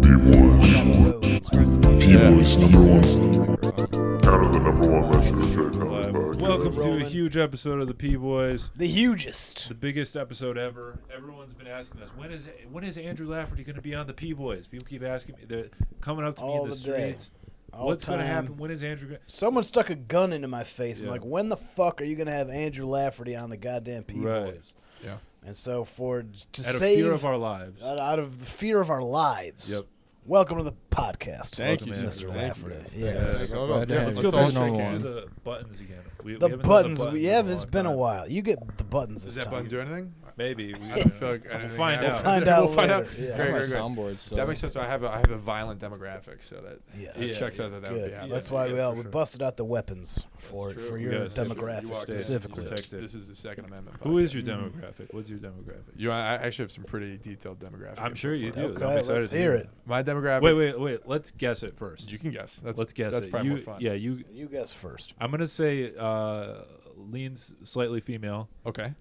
P-Boys number one. Out of the number one Western podcast. Welcome to a huge episode of the P-Boys. The hugest. The biggest episode ever. Everyone's been asking us, when is Andrew Lafferty going to be on the P-Boys? People keep asking me. They're coming up to me in the streets. What's going to happen? When is Andrew going to... Someone stuck a gun into my face and like, when the fuck are you going to have Andrew Lafferty on the goddamn P-Boys? Right. Yeah. And so to save... Out of fear of our lives. Out of the fear of our lives. Yep. Welcome to the podcast. Thank you, Mr. Lafferty. Yes. Let's go back to the buttons again. The buttons. It's been a while. You get the buttons this time. Does that button do anything? Maybe. I don't feel like we'll find out. We'll find out. Yeah. Very good. That makes sense. So I have a violent demographic, so that checks out that would be happening. That's why we busted out the weapons for your demographic specifically. This is the Second Amendment. Who is your demographic? What's your demographic? I actually have some pretty detailed demographic. I'm sure you do. Okay, let's hear it. My demographic. Wait. Let's guess it first. You can guess. Let's guess that's it. Probably more fun. Yeah, you guess first. I'm gonna say leans slightly female. Okay.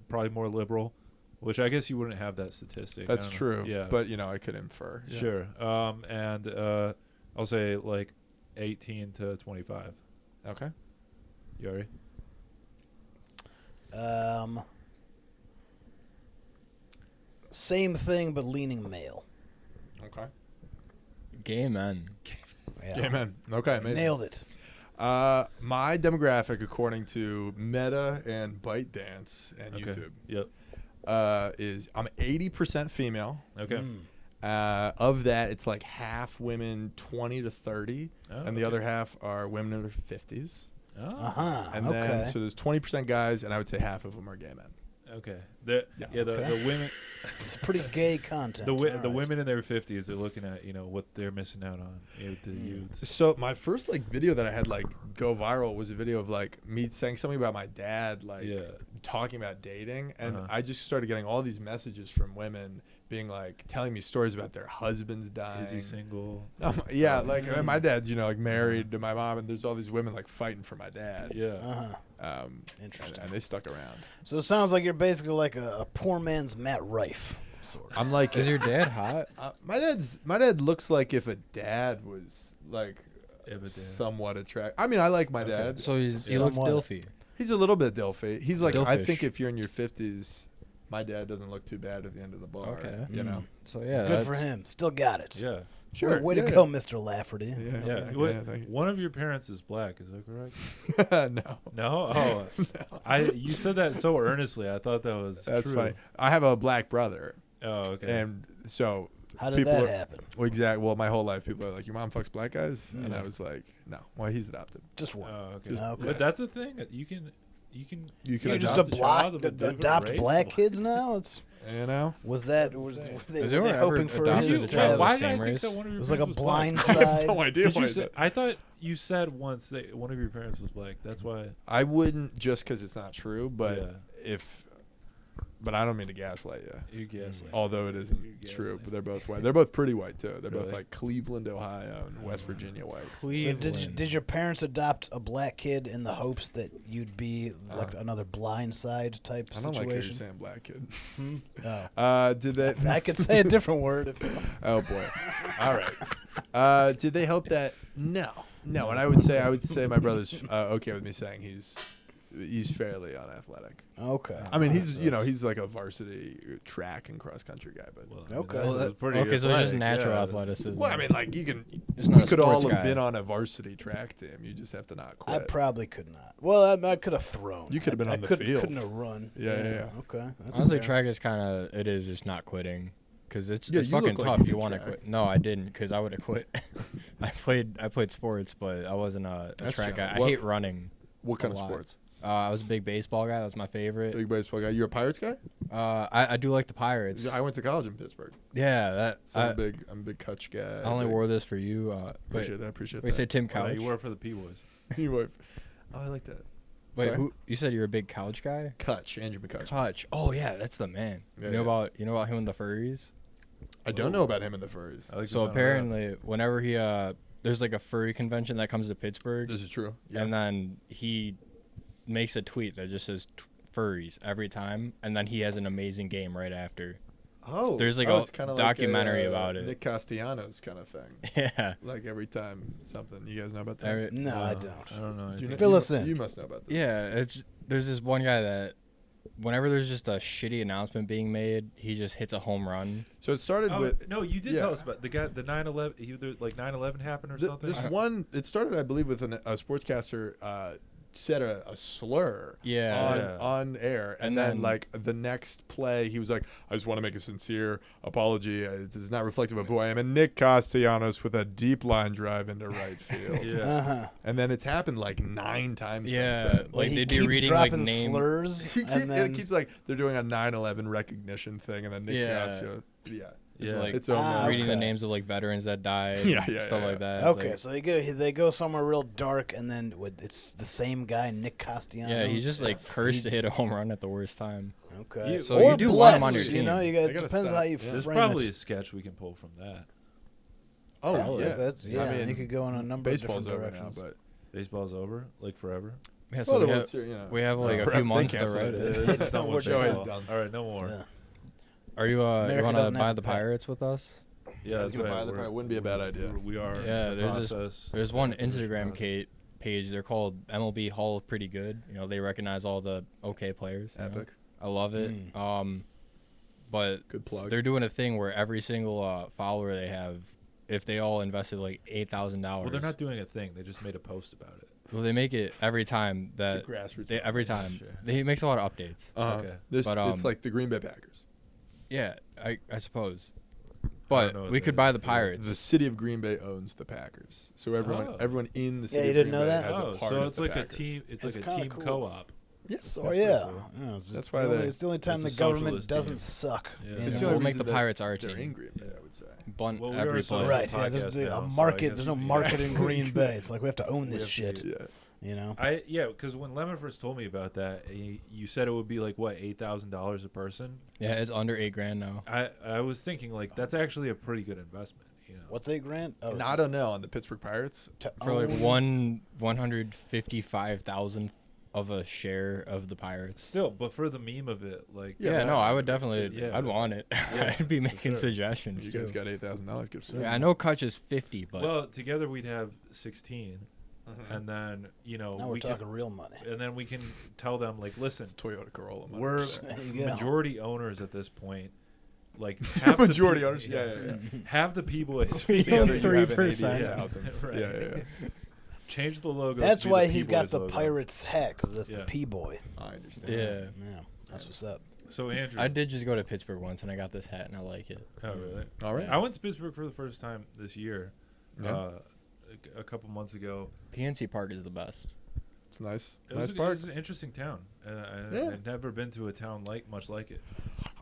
Probably more liberal, which I guess you wouldn't have that statistic. That's true. Yeah, but I could infer. Yeah. Sure. And I'll say like 18 to 25. Okay. You ready? Same thing, but leaning male. Okay. Gay men. Yeah. Gay men. Okay, amazing. Nailed it. My demographic, according to Meta and ByteDance and YouTube, is I'm 80% female. Okay. Of that, it's like half women 20 to 30, and the other half are women in their 50s. And then, so there's 20% guys, and I would say half of them are gay men. Okay. The women. It's pretty gay content. The women in their 50s are looking at what they're missing out on. The youths. So my first video that I had go viral was a video of me saying something about my dad talking about dating, and I just started getting all these messages from women being telling me stories about their husbands dying. Is he single? Yeah, my dad's married to my mom, and there's all these women fighting for my dad. Yeah. Interesting. And they stuck around. So it sounds like you're basically like a poor man's Matt Rife. Sort of. I'm is your dad hot? My dad looks like if a dad was somewhat attractive. I mean, I like my dad. So he looks dilfy. He's a little bit dilfy. He's I Dilfish. think if you're in your 50s, my dad doesn't look too bad at the end of the bar. Okay. So good for him. Still got it. Yeah. Sure. Way to go, Mr. Lafferty. Yeah. One of your parents is black. Is that correct? No. No. Oh, no. You said that so earnestly. I thought that was. That's true. funny. I have a black brother. Oh, okay. And so. How did that happen? Well, exactly. Well, my whole life, people are like, "Your mom fucks black guys," and I was like, "No. Well, he's adopted." Just one. Oh, okay. But that's a thing. You can just adopt black kids now. It's was they hoping for his to have why did I think that one of your it was like a blind I have side? no idea. I thought you said once that one of your parents was black. That's why I wouldn't just because it's not true, but But I don't mean to gaslight you. You gaslight. Although it isn't true, but they're both white. They're both pretty white too. They're both Cleveland, Ohio, and West Virginia white. So did your parents adopt a black kid in the hopes that you'd be another blind side type situation? I don't like how you're saying black kid. Oh. Did they? I could say a different word. Oh boy. All right. Did they hope that? No. And I would say my brother's okay with me saying he's fairly unathletic. Okay. I mean, he's like a varsity track and cross country guy, but okay. So it's just natural athleticism. Well, I mean, we could all have been on a varsity track team. You just have to not quit. I probably could not. Well, I could have thrown. You could have been on the field. Couldn't have run. Yeah. Okay. That's honestly, fair. track is it is just not quitting. Because it's you fucking look like tough. You want to track. quit. No, I didn't, because I would have quit. I played sports, but I wasn't a track guy. I hate running. What kind of sports? I was a big baseball guy. That was my favorite. Big baseball guy. You're a Pirates guy? I do like the Pirates. I went to college in Pittsburgh. Yeah, I'm a big Kutch guy. I only wore this for you. Appreciate that. We say Timecodes. You wore it for the P-Boys. You wore. Oh, I like that. Wait, you said you're a big couch guy? Kutch, Andrew McCutch. Kutch. Oh yeah, that's the man. Yeah, you know about him and the furries? I don't know about him and the furries. So apparently, whenever he there's like a furry convention that comes to Pittsburgh. This is true. Yeah. And then he makes a tweet that just says furries every time, and then he has an amazing game right after. Oh, there's like a documentary about it. Nick Castellanos kind of thing. Yeah. Like every time something. You guys know about that? No, I don't. I don't know. Fill us in. You must know about this. Yeah, there's this one guy that whenever there's just a shitty announcement being made, he just hits a home run. So it started with... No, you did tell us about the guy, the 9/11, either like 9/11 happened or something? This one, it started, I believe, with a sportscaster said a slur on air. And then, like, the next play, he was like, I just want to make a sincere apology. It is not reflective of who I am. And Nick Castellanos with a deep line drive into right field. And then it's happened like 9 times since then. Like they'd be reading like names. Slurs. It keeps like they're doing a 9/11 recognition thing, and then Nick Castellanos. It's like it's reading the names of like veterans that died, stuff like that. Okay, so they go somewhere real dark, and then it's the same guy, Nick Castellanos. Yeah, he's just like cursed to hit a home run at the worst time. Okay, so you do want him on your team. You know, it depends how you frame it. There's probably a sketch we can pull from that. Oh yeah, I mean, you could go in a number of different Baseball's directions. over now, but baseb's over, like forever. Yeah, so we have like a few months to write it. It's not what done. All right, no more. Yeah. Are you you want to buy the Pirates with us? Yeah, that's right. It wouldn't be a bad idea. We are. Yeah, there's one Instagram page. They're called MLB Hall of Pretty Good. You know, they recognize all the okay players. Epic. I love it. But good plug. They're doing a thing where every single follower they have, if they all invested like $8,000. Well, they're not doing a thing. They just made a post about it. Well, they make it every time that it's a grassroots. Every time he makes a lot of updates. Okay. It's like the Green Bay Packers. Yeah, I suppose. But we could buy the Pirates. The city of Green Bay owns the Packers, so everyone in the city. You didn't know that? Has a part so of it's the like Packers. a team. It's like a team cool. co-op. Yes, That's why it's the only time the government doesn't suck. Yeah. We'll make the Pirates our team. They're in Green Bay, I would say. Bunt we every are so play. Right. Yeah, there's a market. There's no market in Green Bay. It's like we have to own this shit. You know. Because when Lemon first told me about that, you said it would be like what, $8,000 a person. Yeah, it's under $8,000 now. I was thinking like that's actually a pretty good investment. You know. What's $8,000? Oh, I don't know on the Pittsburgh Pirates for like 155,000 of a share of the Pirates. Still, but for the meme of it, like I would definitely. I'd want it. I'd be making suggestions. You guys got $8,000. Good for I know Kutch is 50, but together we'd have 16. And then now we're talking real money. And then we can tell them like, listen, it's Toyota Corolla money. We're majority owners at this point. Like half majority owners, have the P-Boys. We own 3%. Yeah. Change the logo. That's why he's got the logo. Pirates hat, because that's the P-Boy. I understand. Yeah, that's what's up. So Andrew, I did just go to Pittsburgh once, and I got this hat, and I like it. Oh really? All right. I went to Pittsburgh for the first time this year. A couple months ago. PNC Park is the best. It's nice. It was an interesting town. I've never been to a town much like it.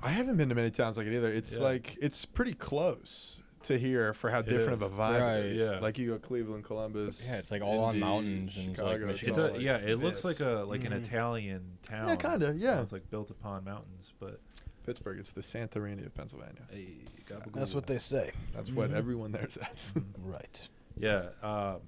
I haven't been to many towns like it either. It's like it's pretty close to here for how different of a vibe it is. Yeah. Like you go Cleveland, Columbus. Yeah, it's like all on mountains and Chicago. It looks like an Italian town. Yeah, kind of. Yeah, it's like built upon mountains, but Pittsburgh, it's the Santorini of Pennsylvania. Hey, that's what they say. That's what everyone there says. Right. Yeah.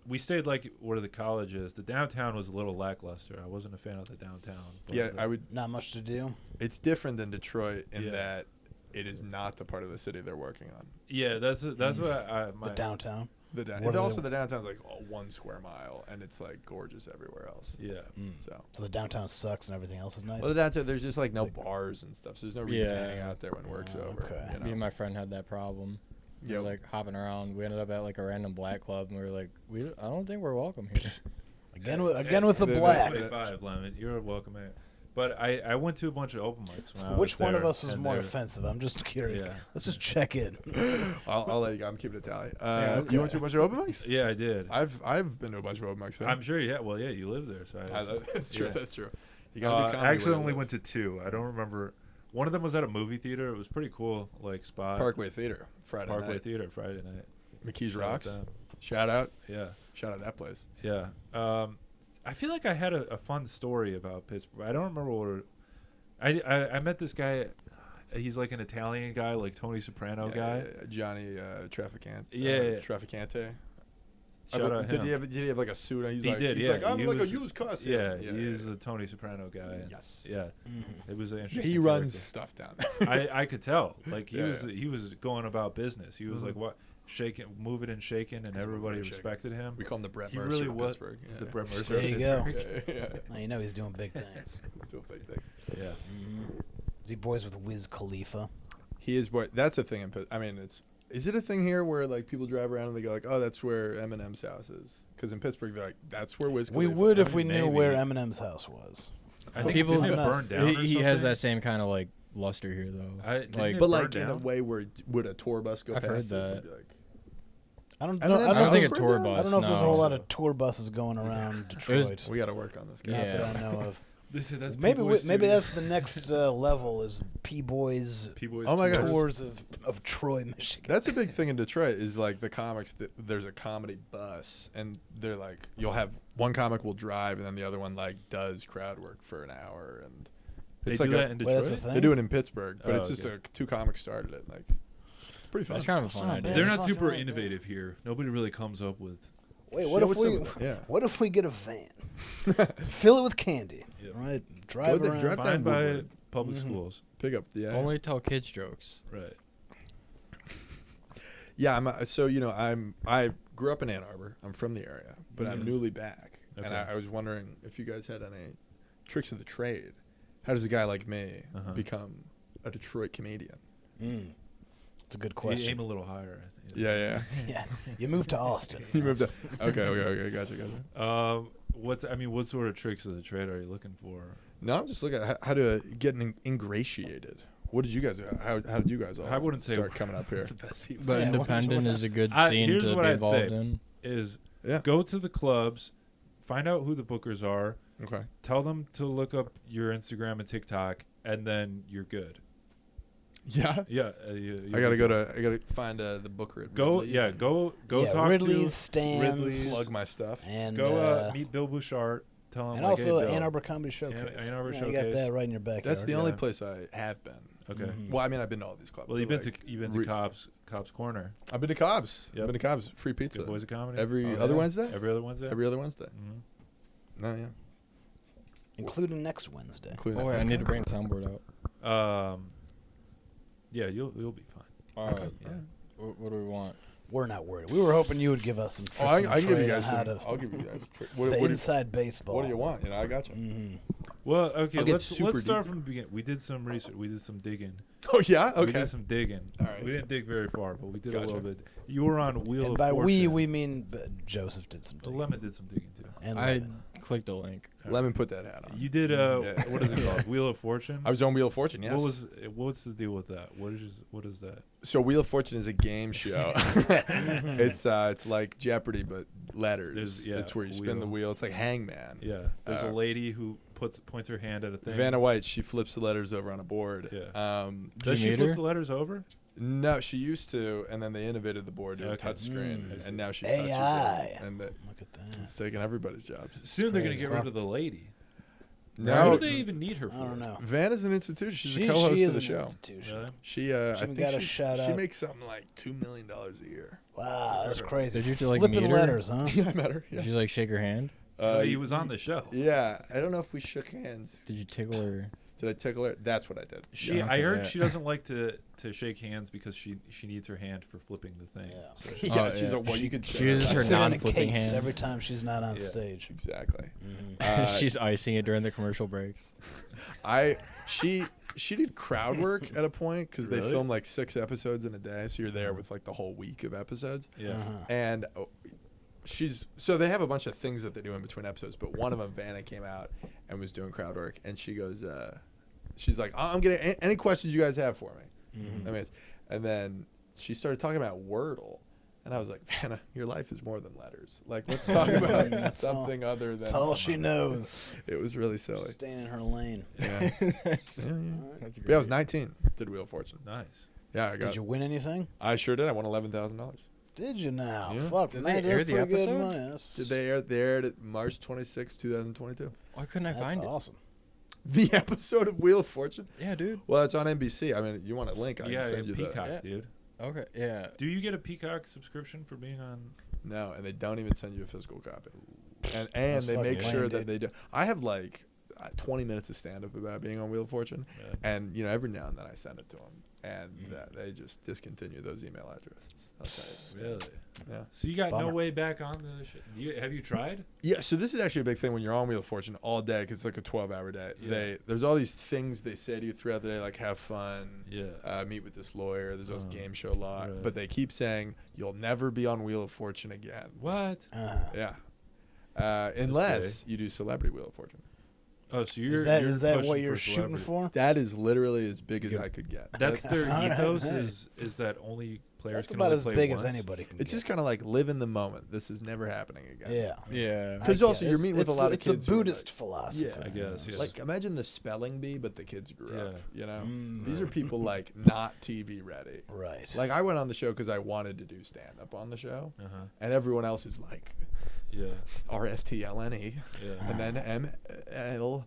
We stayed like where the college is. The downtown was a little lackluster. I wasn't a fan of the downtown. Yeah, I would. Not much to do. It's different than Detroit in that it is not the part of the city they're working on. Yeah, that's what the downtown. The downtown's like 1 square mile, and it's like gorgeous everywhere else. Yeah. So the downtown sucks, and everything else is nice. Well, the downtown, there's just like no bars and stuff, so there's no reason to hang out there when work's over. Okay. You know? Me and my friend had that problem. We were like hopping around. We ended up at like a random black club, and we were like, I don't think we're welcome here. Again with the black. 25, Lemon. You're welcome here. But I went to a bunch of open mics. So which one of us is more offensive? I'm just curious. Yeah. Let's just check in. I'll let you go. I'm keeping a tally. You went to a bunch of open mics? Yeah, I did. I've been to a bunch of open mics. I'm sure. Yeah. Well, yeah, you live there, so that's true. That's true. You I actually only went to 2. I don't remember. One of them was at a movie theater. It was pretty cool, like spot. Parkway Theater Friday night. McKee's Rocks. Shout out. Yeah. Shout out that place. Yeah. I feel like I had a fun story about Pittsburgh. I don't remember what. I met this guy. He's like an Italian guy, like Tony Soprano guy. Johnny Trafficante. Yeah. Trafficante. Shout out him. Did he have like a suit? And He did. He's yeah. like, I'm he like was, a used cuss. Yeah, he's a Tony Soprano guy. And Yes. Yeah. It was an interesting. He runs stuff down. I could tell. Like he was going about business. He was like what moving and shaking, and everybody respected him. We call him the Brett He Mercer really of was Pittsburgh. the Brett Mercer. There you go. Yeah. Now you know he's doing big things. Doing big things. Yeah. Is he boys with Wiz Khalifa? He is boy. That's a thing. I mean, is it a thing here where like people drive around and they go like, oh, that's where Eminem's house is? Because in Pittsburgh they're like, that's where Wiz Khalifa. We would if we Maybe. knew where Eminem's house was. I think People- people burned down. He has that same kind of like luster here though. But like in a way where would a tour bus go I've past heard it? that. Would be like, I don't I don't think a tour bus. I don't know if there's a no. whole lot of tour buses going around Detroit. we got to work on this. Guy. Not Yeah. that I know of. That's Maybe P-Boys maybe Studio. that's the next level is P-Boys P-Boys. Oh my God. tours of Troy, Michigan. That's a big thing in Detroit is like the comics. There's a comedy bus, and they're like, you'll have one comic will drive, and then the other one like does crowd work for an hour, and They it's do like that in Wait, that's Detroit. a thing? they do it in Pittsburgh, but Oh, it's just okay. two comics started it. Like, pretty fun. That's kind of a fun not idea. bad. They're not Fucking super right, innovative here. Nobody really comes up with. Wait, what Show if us we some of that, yeah. what if we get a van, fill it with candy, Yep. right? Drive Go around. drive- Fine by Woodward. public schools. Pick up the Only tell kids jokes. Right. Yeah, I grew up in Ann Arbor. I'm from the area, but I'm newly back, and Okay. I was wondering if you guys had any tricks of the trade. How does a guy like me become a Detroit comedian? It's a good You question. aim a little higher. I think. Yeah. Yeah, you moved to Austin. You moved to okay, gotcha. What sort of tricks of the trade are you looking for? No, I'm just looking at how to get ingratiated. What did you guys do? How did you guys all I wouldn't say start we're coming up here? the best people. But Yeah, independent is a good I- scene here's to what be I'd involved say. in. Is Yeah. go to the clubs, find out who the bookers are, Okay. tell them to look up your Instagram and TikTok, and then you're good. Yeah. Yeah, I gotta find the booker at go. Ridley's Yeah, and go Yeah, talk Ridley's to stands. Ridley's. plug my stuff. and Go meet Bill Bouchard. Tell him and like, also hey, Bill. Ann Arbor Comedy Showcase. Ann Arbor You got Showcase. that right in your backyard. That's the only Yeah. place I have been. Okay. Mhm. Well, I mean, I've been to all these clubs. Well, you've but, been to Cobb's Corner. I've been to Cobb's. Yep. I've been to Cobb's. Free pizza. Good Boys of Comedy. Every Oh, other yeah. Wednesday. Every other Wednesday. Every other Wednesday. Mhm. No, yeah. including next Wednesday. Including Oh wait, I need to bring the soundboard out. Yeah, you'll be fine. All right. Yeah. What do we want? We're not worried. We were hoping you would give us some tricks Oh, I of the can give you trade guys on how some. to I'll give you guys. a trick. the inside baseball. What do you want? I got you. Mhm. Well, okay. I'll get Let's super start detailed. from the beginning. We did some research. We did some digging. Oh yeah. We Okay. did some digging. All right. We didn't dig very far, but we did a Gotcha. little bit. You were on Wheel And of by Fortune. we mean Joseph did some The digging. Lemon did some digging too. And I Lemon. clicked a link. Lemon put that hat on. You did Yeah. what is it called? Wheel of Fortune. I was on Wheel of Fortune. Yes. What's the deal with that? What is that? So Wheel of Fortune is a game show. It's like Jeopardy but letters. It's where you spin the wheel. It's like Hangman. Yeah, there's a lady who points her hand at a thing. Vanna White, she flips the letters over on a board. Yeah. Did Does you she meet flip her? the letters over? No, she used to, and then they innovated the board to a Okay. touch screen, and now she AI. touches it, and Look at that. it's taking everybody's jobs. Soon they're gonna crazy. get rid of the lady. No, What do they even need her for? I don't know. Vanna's an institution. She's She a co-host is of the an show. institution. Really? She, I even think got a shout she out. makes something like $2 million a year. Wow, that's crazy. Did you, like, Flipping meet her? letters, huh? Yeah, I met her. Yeah. Did you like shake her hand? He was on the show. Yeah, I don't know if we shook hands. Did you tickle her? Did I tickle her? That's what I did. She, Yeah. I heard Yeah. she doesn't like to shake hands because she needs her hand for flipping the thing. Yeah. So Yeah, Oh, she's yeah. a well. You could she show uses her. her Sit in a non-flipping case hand. every time she's not on Yeah. stage. Exactly. She's icing it during the commercial breaks. She did crowd work at a point because they Really? film like 6 episodes in a day, so you're there with like the whole week of episodes. Yeah. And so they have a bunch of things that they do in between episodes, but one of them, Vanna came out and was doing crowd work, and she goes, she's like, I'm getting any questions you guys have for me. I mean, and then she started talking about Wordle, and I was like, Vanna, your life is more than letters. Like, let's talk about That's something other than. That's all she knows. It was really silly. Staying in her lane. Yeah. That's Yeah, I was 19. Did Wheel of Fortune. Nice. Yeah, Did you win anything? I sure did. I won $11,000. Did you now? Yeah. Fuck, Did man, they air that's the pretty good episode? money. That's- Did they air? They aired it March 26, 2022. Why couldn't I That's find awesome. The episode of Wheel of Fortune. it? Yeah, dude. Well, it's on NBC. I mean, you want a link? I Yeah, can send you Peacock, Yeah. dude. Okay, yeah. Do you get a Peacock subscription for being on? No, and they don't even send you a physical copy. And they make sure that they do. I have like 20 minutes of stand-up about being on Wheel of Fortune, and every now and then I send it to them, and they just discontinue those email addresses. I'll tell you. Really? Yeah. So you got no way back on the shit? Have you tried? Yeah, so this is actually a big thing when you're on Wheel of Fortune all day, because it's like a 12-hour day. Yeah. There's all these things they say to you throughout the day, like have fun, meet with this lawyer, there's always game show law, but they keep saying, you'll never be on Wheel of Fortune again. What? Yeah. Unless you do Celebrity Wheel of Fortune. Oh, so is that what you're shooting for? That is literally as big as I could get. That's their ethos. Is that only players That's can about only as play big once? as anybody can. It's just kind of like live in the moment. This is never happening again. Yeah. Because also you're meeting with a lot of kids. It's a Buddhist philosophy. I guess. Yeah. Like imagine the spelling bee, but the kids grew up. Mm-hmm. These are people like not TV ready. Right. Like I went on the show because I wanted to do stand up on the show, and everyone else is like, RSTLNE, and then MLPA,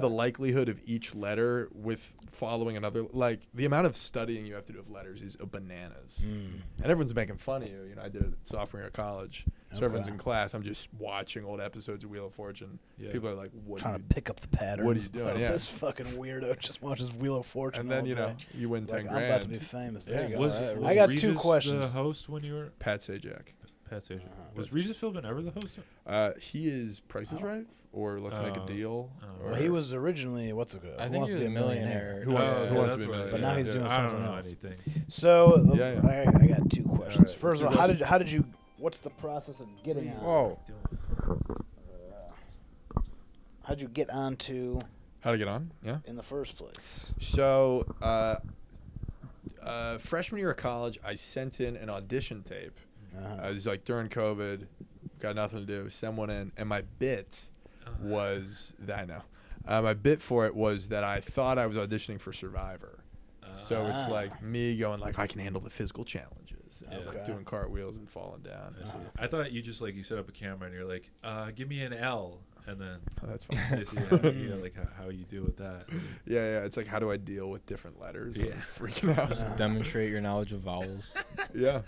the likelihood of each letter with following another, like the amount of studying you have to do of letters is bananas. And everyone's making fun of you. I did it sophomore year of college, so everyone's in class. I'm just watching old episodes of Wheel of Fortune. People are like, "What?" Trying to pick up the patterns. What are you doing? This fucking weirdo just watches Wheel of Fortune. And then all you win 10 grand. I'm about to be famous. There you go. Was I got Regis 2 questions. The host when you were Pat Sajak. Was Regis Philbin ever the host? He is Price is Right or Let's Make a Deal. Well, he was originally what's it called? I think he was a millionaire. Who wants to be a millionaire? But now he's doing something else. Anything. So I got 2 questions. First of all, how did you? What's the process of getting on? Whoa. How'd you get onto? How to get on? Yeah. In the first place. So, freshman year of college, I sent in an audition tape. It was like during COVID, got nothing to do, send one in, and my bit was my bit for it was that I thought I was auditioning for Survivor. So it's like me going like I can handle the physical challenges. And I was like doing cartwheels and falling down. I thought you just you set up a camera and you're like, give me an L. And then that's fine. They see how you deal with that. Yeah. It's like, how do I deal with different letters? I'm freaking out. Demonstrate your knowledge of vowels. Yeah.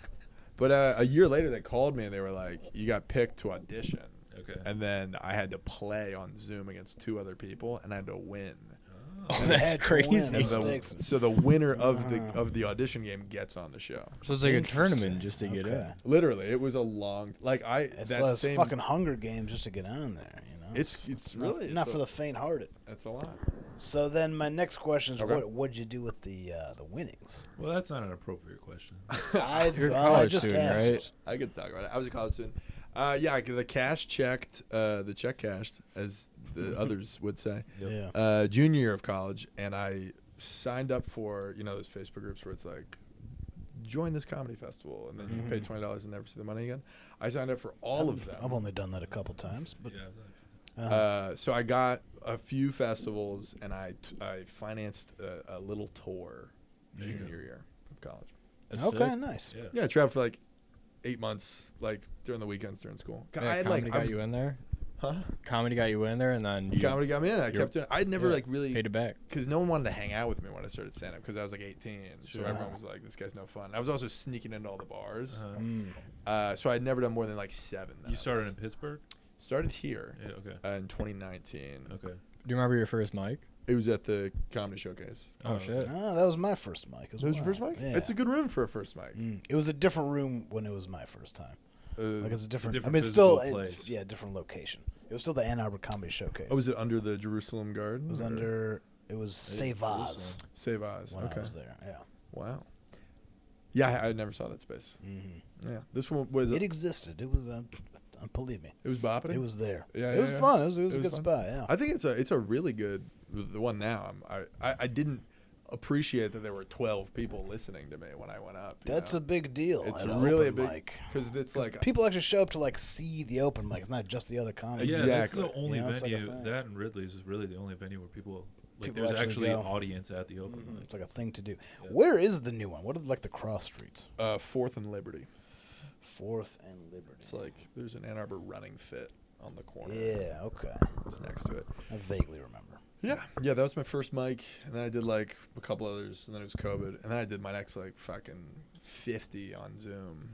But a year later, they called me and they were like, you got picked to audition. Okay. And then I had to play on Zoom against 2 other people, and I had to win. Oh, that's crazy. So the winner of the audition game gets on the show. So it's like a tournament just to get in. Literally, it was a long it's fucking Hunger Games just to get on there. It's really not for the faint-hearted. That's a lot. So then my next question is, what'd you do with the winnings? Well, that's not an appropriate question. You're a college student, asked. right? I could talk about it. I was a college student. The cash checked, the check cashed, as the others would say. Yeah. Junior year of college, and I signed up for those Facebook groups where it's like, join this comedy festival, and then you pay $20 and never see the money again. I signed up for all of them. I've only done that a couple times, but so I got a few festivals, and I financed a little tour junior year of college. That's okay, sick. nice. Yeah, I traveled for like 8 months, like during the weekends during school. Comedy got you in there? Huh? Comedy got you in there, and then comedy got me in. I kept doing. I'd never really paid it back because no one wanted to hang out with me when I started stand up because I was like 18. So everyone was like, "This guy's no fun." I was also sneaking into all the bars. So I'd never done more than like 7. You started in Pittsburgh? Started here. Yeah. Okay. In 2019. Okay. Do you remember your first mic? It was at the comedy showcase. Oh shit! Oh, that was my first mic. That was your first mic? Yeah. It's a good room for a first mic. It was a different room when it was my first time. It's a different. different I mean, it's still place. different location. It was still the Ann Arbor Comedy Showcase. Oh, was it under the Jerusalem Garden? It was under. It was Savaz. Savaz. When Okay. I was there. Yeah. Wow. Yeah, I never saw that space. Yeah, this one was. It existed. It was. Believe me. It was bopping. It was there. Yeah, it was fun. It was a good fun. spot. Yeah. I think it's a really good the one now. I didn't appreciate that there were 12 people listening to me when I went up. That's a big deal. It's at really a open big mic. because it's like people actually show up to see the open mic. It's not just the other comics. Yeah, that's the only it's like a venue. thing. That and Ridley's is really the only venue where people People there's actually actually go. audience at the open mic. It's like a thing to do. Yeah. Where is the new one? What are the cross streets? 4th and Liberty. 4th and Liberty. It's like there's an Ann Arbor running fit on the corner. Yeah. Okay. It's next to it. I vaguely remember. Yeah, that was my first mic, and then I did like a couple others, and then it was COVID, and then I did my next like fucking 50 on Zoom.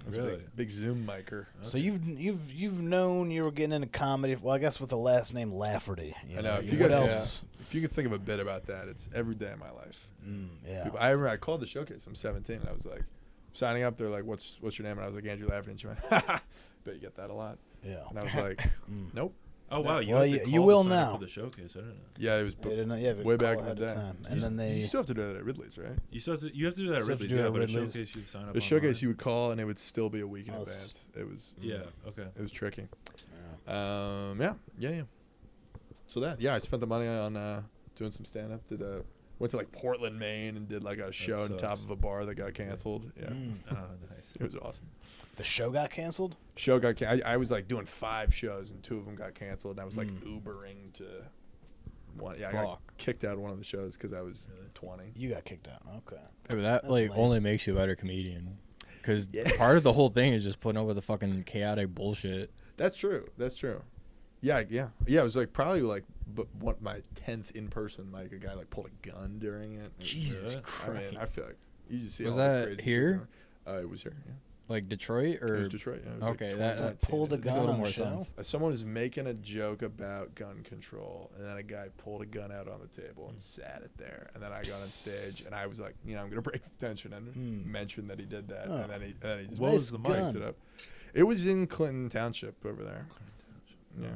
Really? Big Zoom micer. Okay. So you've known you were getting into comedy. Well, I guess with the last name Lafferty. I know. If you guys, if you could think of a bit about that, it's every day of my life. Yeah. People, I remember I called the showcase. I'm 17, and I was like, signing up. They're like, "What's your name?" And I was like, "Andrew Lafferty." And she went, "Ha, bet you get that a lot." Yeah. And I was like, "Nope." Oh wow! You will now for the showcase. I don't know. Yeah, it was way back in the day. And then you still have to do that at Ridley's, right? You have to do that at Ridley's. Yeah, but a showcase you sign up. The showcase you would call, and it would still be a week in advance. It was okay. It was tricky. Yeah. So I spent the money on doing some stand up. Went to like Portland, Maine, and did like a show on top of a bar that got canceled. Yeah. Oh, nice. It was awesome. The show got canceled? Show got canceled. I was like doing 5 shows, and 2 of them got canceled. And I was like Ubering to one. Yeah, I got kicked out of one of the shows because I was 20. You got kicked out. Okay. Yeah, but that only makes you a better comedian. Because part of the whole thing is just putting up with the fucking chaotic bullshit. That's true. Yeah. It was like probably like my 10th in person. Like a guy like pulled a gun during it. Jesus Christ! I mean, I feel like you just see. Was all the that crazy here? It was here. Yeah. Like Detroit or? It was Detroit. Yeah, it was okay, like that pulled a gun on the show. Sense. Someone was making a joke about gun control, and then a guy pulled a gun out on the table and sat it there. And then I got on stage, and I was like, I'm gonna break the tension and mention that he did that. And then he just mic'd it up. It was in Clinton Township over there. Yeah.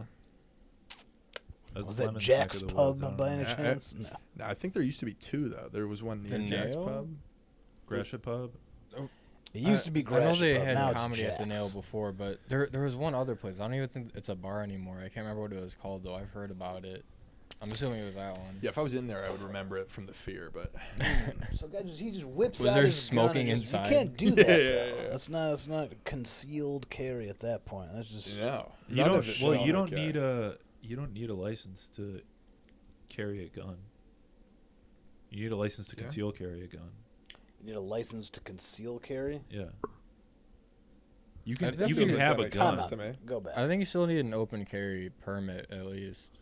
Was that Jack's Pub by any chance? No, I think there used to be 2 though. There was one near Jack's Pub, Gresham Pub. It used to be Gresham. I know they Pub. had now comedy at the Nail before, but there was one other place. I don't even think it's a bar anymore. I can't remember what it was called though. I've heard about it. I'm assuming it was that one. Yeah, if I was in there, I would remember it from the fear. But so he just whips was out there his smoking gun inside? You can't do that. Yeah. That's not concealed carry at that point. That's just you don't need a license to carry a gun. You need a license to conceal carry a gun. You need a license to conceal carry? Yeah. You can have a gun. Go back. I think you still need an open carry permit at least.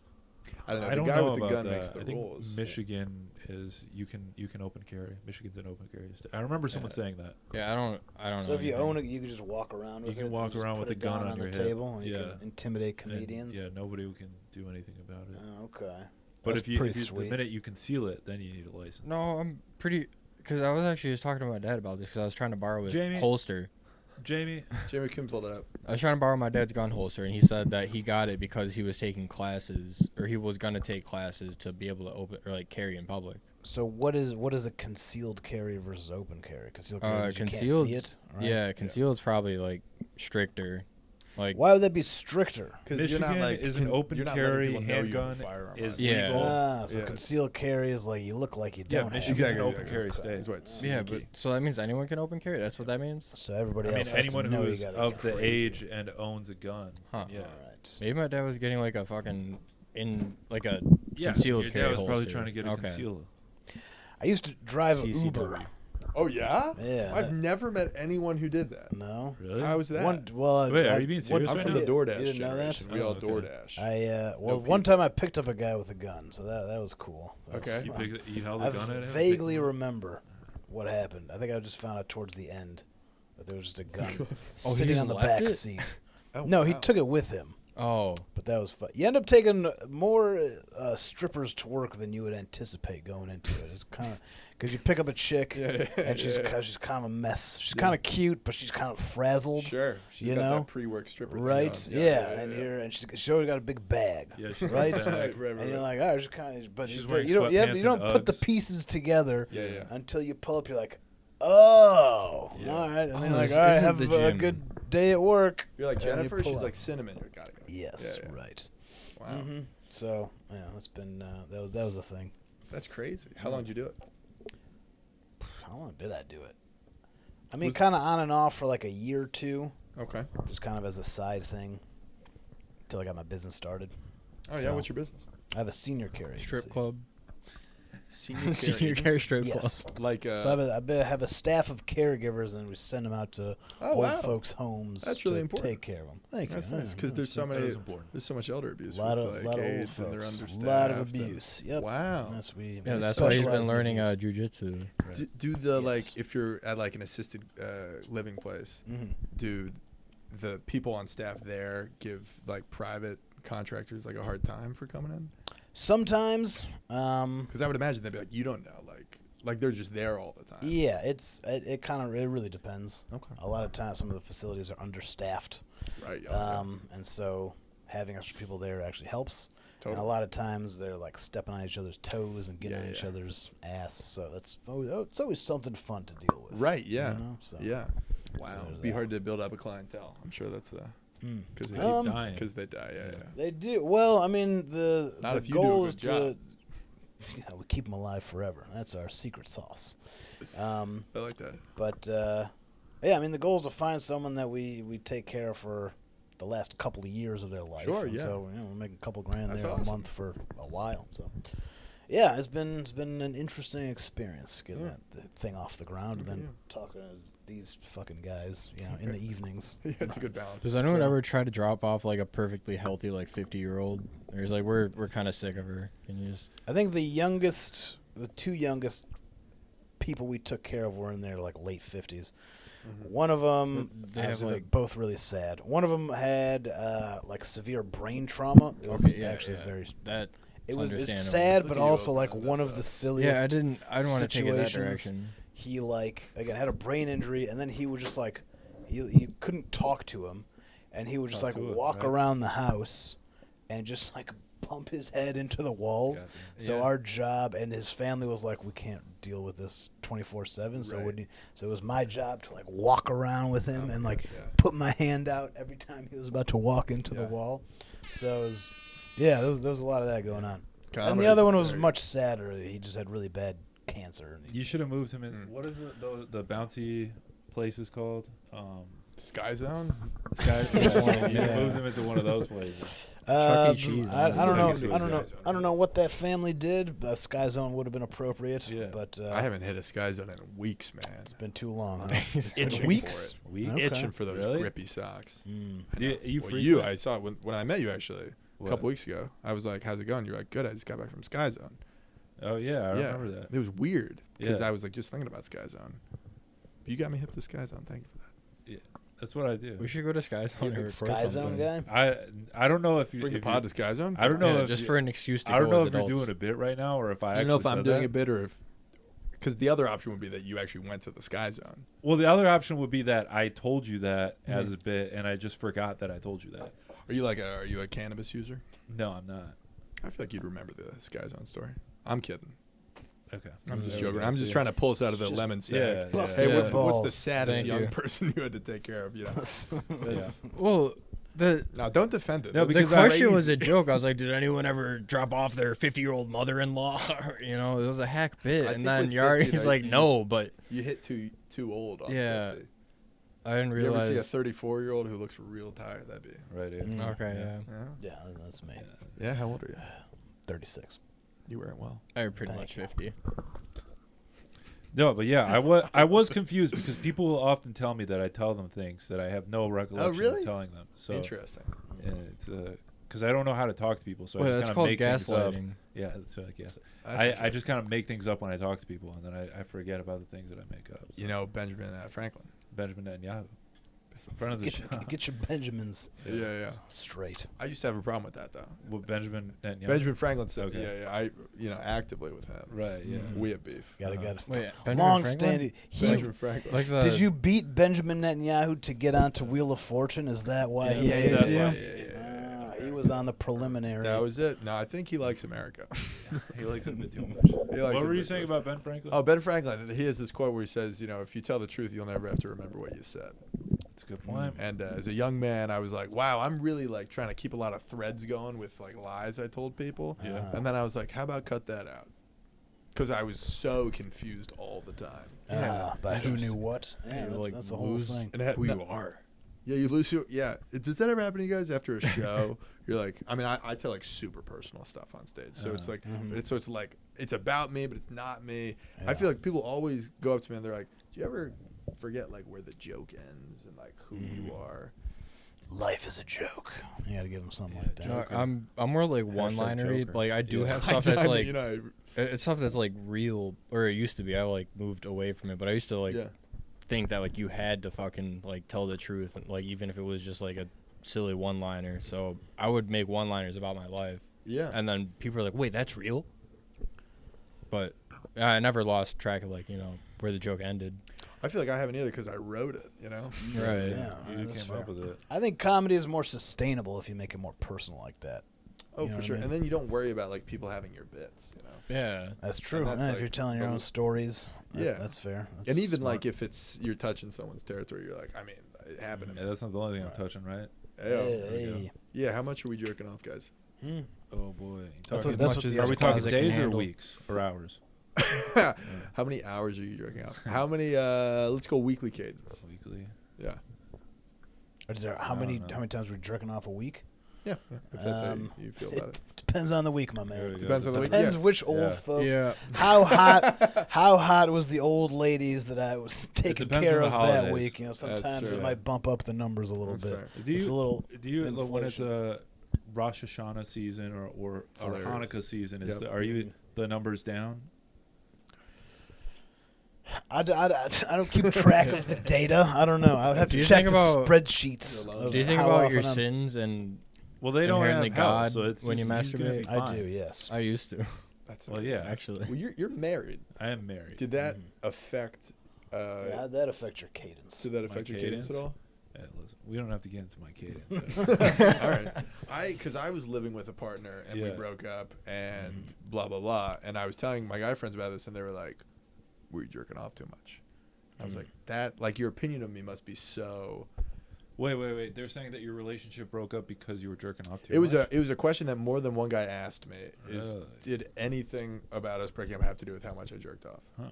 I don't know. I don't the guy know with the about gun that. makes the I think rules. Michigan is you can open carry. Michigan's an open carry state. I remember someone saying that. Yeah, I don't know. So if you own it, you can just walk around with it. You can walk around with a gun on the your table. hip. And you can intimidate comedians. And, nobody can do anything about it. Oh, okay. But That's if the minute you conceal it, then you need a license. No, I'm pretty. Because I was actually just talking to my dad about this because I was trying to borrow his holster. Jamie can pull that up. I was trying to borrow my dad's gun holster, and he said that he got it because he was taking classes, or he was gonna take classes to be able to open or carry in public. So what is a concealed carry versus open carry? Concealed carry, you can't see it. Right? Yeah, concealed is probably stricter. Why would that be stricter? Because Michigan is an open carry handgun is legal. So concealed carry is you look like you don't. Yeah, Michigan's an open carry state. Yeah, but so that means anyone can open carry. That's what that means. So everybody else. Anyone who is of the age and owns a gun. Huh. Yeah. Right. Maybe my dad was getting a fucking a concealed carry. Your dad was holster. probably trying to get a concealer. I used to drive Uber. Oh yeah? Yeah. I've never met anyone who did that. No. Really? How was that? Wait, are you being serious? I'm from the DoorDash generation. We all okay. DoorDash. One time I picked up a guy with a gun, so that was cool. You held a gun at him? I vaguely remember what happened. I think I just found out towards the end that there was just a gun sitting on the back seat. No, he took it with him. Oh. But that was fun. You end up taking more strippers to work than you would anticipate going into it. It's kind of because you pick up a chick and she's kind of a mess. She's kind of cute, but she's kind of frazzled. Sure, she's got that pre-work stripper. Right? Thing on. And she's already got a big bag. Yeah, right? Right. And you're like, oh, she's kind of. But she's you don't put Uggs. the pieces together until you pull up. You're like, oh, all right. And then you're like, all right, have a good day at work. You're like Jennifer. She's like cinnamon. You gotta go. Yes, right. Wow. Mm-hmm. So that's been that was a thing. That's crazy. How long did you do it? How long did I do it? I mean, kind of on and off for a year or two. Okay. Just kind of as a side thing until I got my business started. Oh yeah, what's your business? I have a senior carry strip club. Senior care strip Yes. club. Like So I have a staff of caregivers, and we send them out to old folks' homes. That's really to important. take care of them. Thank you. That's nice because there's so much elder abuse. A lot with, of like, old AIDS and they're folks. A understaffed. lot of abuse. Yep. Wow. That's that's why he's been learning jujitsu. Right. Do the like if you're at like an assisted living place, do the people on staff there give like private contractors like a hard time for coming in? Sometimes, because I would imagine they'd be like, you don't know, like they're just there all the time. Yeah, it really depends. Okay. A lot of times, some of the facilities are understaffed, Right. and so having extra people there actually helps. Totally. And a lot of times they're like stepping on each other's toes and getting on each other's ass. So it's always something fun to deal with. Right. Yeah. You know? So. Yeah. Wow. It'd be hard to build up a clientele. I'm sure that's because they keep dying. Because they die. Yeah. They do. Well, I mean, the goal is to we keep them alive forever. That's our secret sauce. I like that. But yeah, I mean, the goal is to find someone that we take care of for the last couple of years of their life. Sure. And yeah. so we're making a couple grand That's there awesome. a month for a while. So yeah, it's been an interesting experience getting that thing off the ground and then talking to these fucking guys, in the evenings. Yeah, it's a good balance. Does anyone ever try to drop off like a perfectly healthy like 50-year-old? Or is like we're kind of sick of her? Can you just? I think the two youngest people we took care of were in their like late 50s. One of them, they're both really sad. One of them had like severe brain trauma. It was actually very. It was sad, but also like one of the silliest. Yeah, I didn't want to take it that direction. He had a brain injury, and then he would just like, you couldn't talk to him, and he would just like walk around the house, and just like bump his head into the walls. Gotcha. So our job and his family was like, we can't deal with this 24/7. So it was my job to like walk around with him and like put my hand out every time he was about to walk into the wall. So it was, there was a lot of that going on. And the other one was much sadder. He just had really bad cancer. You should have moved him in. What is the bouncy place is called? Sky Zone. You moved him into one of those places. Chuck E. Cheese. I don't know what that family did. Sky Zone would have been appropriate. Yeah. But I haven't hit a Sky Zone in weeks, man. It's been too long. Huh? Itching weeks. For it. Okay. Itching for those grippy socks. I saw it when I met you actually a couple weeks ago. I was like, "How's it going?" You're like, "Good. I just got back from Sky Zone." Oh yeah, I remember that. It was weird because I was like just thinking about Sky Zone. But you got me hip to Sky Zone. Thank you for that. Yeah. That's what I do. We should go to Sky Zone and record Sky Zone something. guy? I don't know if you bring the pod to Sky Zone. I don't know if just for an excuse to go. I don't know if adults. you're doing a bit right now or if I don't know if I'm doing a bit or if because the other option would be that you actually went to the Sky Zone. Well, the other option would be that I told you that as a bit and I just forgot that I told you that. Are you a cannabis user? No, I'm not. I feel like you'd remember the Sky Zone story. I'm kidding. Okay. I'm just joking. I'm just trying to pull us out of the lemon sack. Hey, what's the saddest young person you had to take care of? Well, no, don't defend it. No, because the question was a joke. I was like, did anyone ever drop off their 50-year-old mother-in-law? It was a hack bit. And then Yari's like, no, but you hit too old on 50. I didn't realize. You ever see a 34-year-old who looks real tired? That'd be right here. Okay, yeah, that's me. Yeah, how old are you? 36. You weren't well. I'm pretty much 50. No, but I was confused because people will often tell me that I tell them things that I have no recollection of telling them. So interesting. And it's because I don't know how to talk to people, so I just kind of make gaslighting. things up. Yeah, that's what I guess. I just kind of make things up when I talk to people, and then I forget about the things that I make up. Benjamin Franklin. Benjamin Netanyahu. In front of the shop. Get your Benjamins straight. I used to have a problem with that though. With Benjamin Netanyahu? Benjamin Franklin said, I actively with him. Right, yeah. We have beef. Gotta get it. Long-standing. Benjamin Franklin. Did you beat Benjamin Netanyahu to get onto Wheel of Fortune? Is that why he hates you? He was on the preliminary. That was it. No, I think he likes America. He likes it a bit too much. What were you saying about Ben Franklin? Oh, Ben Franklin. He has this quote where he says, if you tell the truth, you'll never have to remember what you said. That's a good point. And as a young man, I was like, wow, I'm really like trying to keep a lot of threads going with like lies I told people. Yeah. And then I was like, how about cut that out? Because I was so confused all the time. But who knew what? Yeah, that's the whole thing. And who you are. Yeah, you lose your. Yeah, does that ever happen to you guys after a show? You're like, I mean, I tell like super personal stuff on stage, so it's like, it's like it's about me, but it's not me. Yeah. I feel like people always go up to me and they're like, "Do you ever forget like where the joke ends and like who you are?" Life is a joke. You got to give them something like that. No, I'm more like one-linery. Like I do have stuff that's like it's stuff that's like real, or it used to be. I like moved away from it, but I used to like think that like you had to fucking like tell the truth, and, like even if it was just like a silly one-liner. So I would make one-liners about my life. Yeah. And then people are like, "Wait, that's real?" But I never lost track of like where the joke ended. I feel like I haven't either because I wrote it, Right. Yeah, you came up with it. I think comedy is more sustainable if you make it more personal like that. Oh, for sure. I mean? And then you don't worry about like people having your bits, Yeah. That's true. That's if you're telling your own stories, that's fair. And even like if you're touching someone's territory, you're like, I mean, it happened to me. Yeah, that's not the only thing I'm touching, right? Hey. Yeah, how much are we jerking off, guys? Oh boy. That's what are we talking days or weeks or hours? How many hours are you jerking off? How many? Let's go weekly cadence. Weekly. Yeah. How many times we're jerking off a week? Yeah. If that's how you feel about it. Depends on the week, my man. Depends on the week. Depends which old folks. Yeah. How hot was the old ladies that I was taking care of that week? Sometimes it might bump up the numbers a little bit. Do you when it's a Rosh Hashanah season or Hanukkah season? Are you the numbers down? I don't keep track of the data. I don't know. I would have to check the spreadsheets. Do you think about your sins and they don't have God so it's when you masturbate? I do, yes. I used to. That's actually. Well, you're married. I am married. Did that affect? How'd that affect your cadence? Did that affect your cadence at all? Yeah, listen, we don't have to get into my cadence. All right. Because I was living with a partner and we broke up and blah blah blah, and I was telling my guy friends about this, and they were like, "Were you jerking off too much?" I was like, "That like your opinion of me must be so." Wait. They're saying that your relationship broke up because you were jerking off too much? It was a question that more than one guy asked me. Did anything about us breaking up have to do with how much I jerked off? Huh.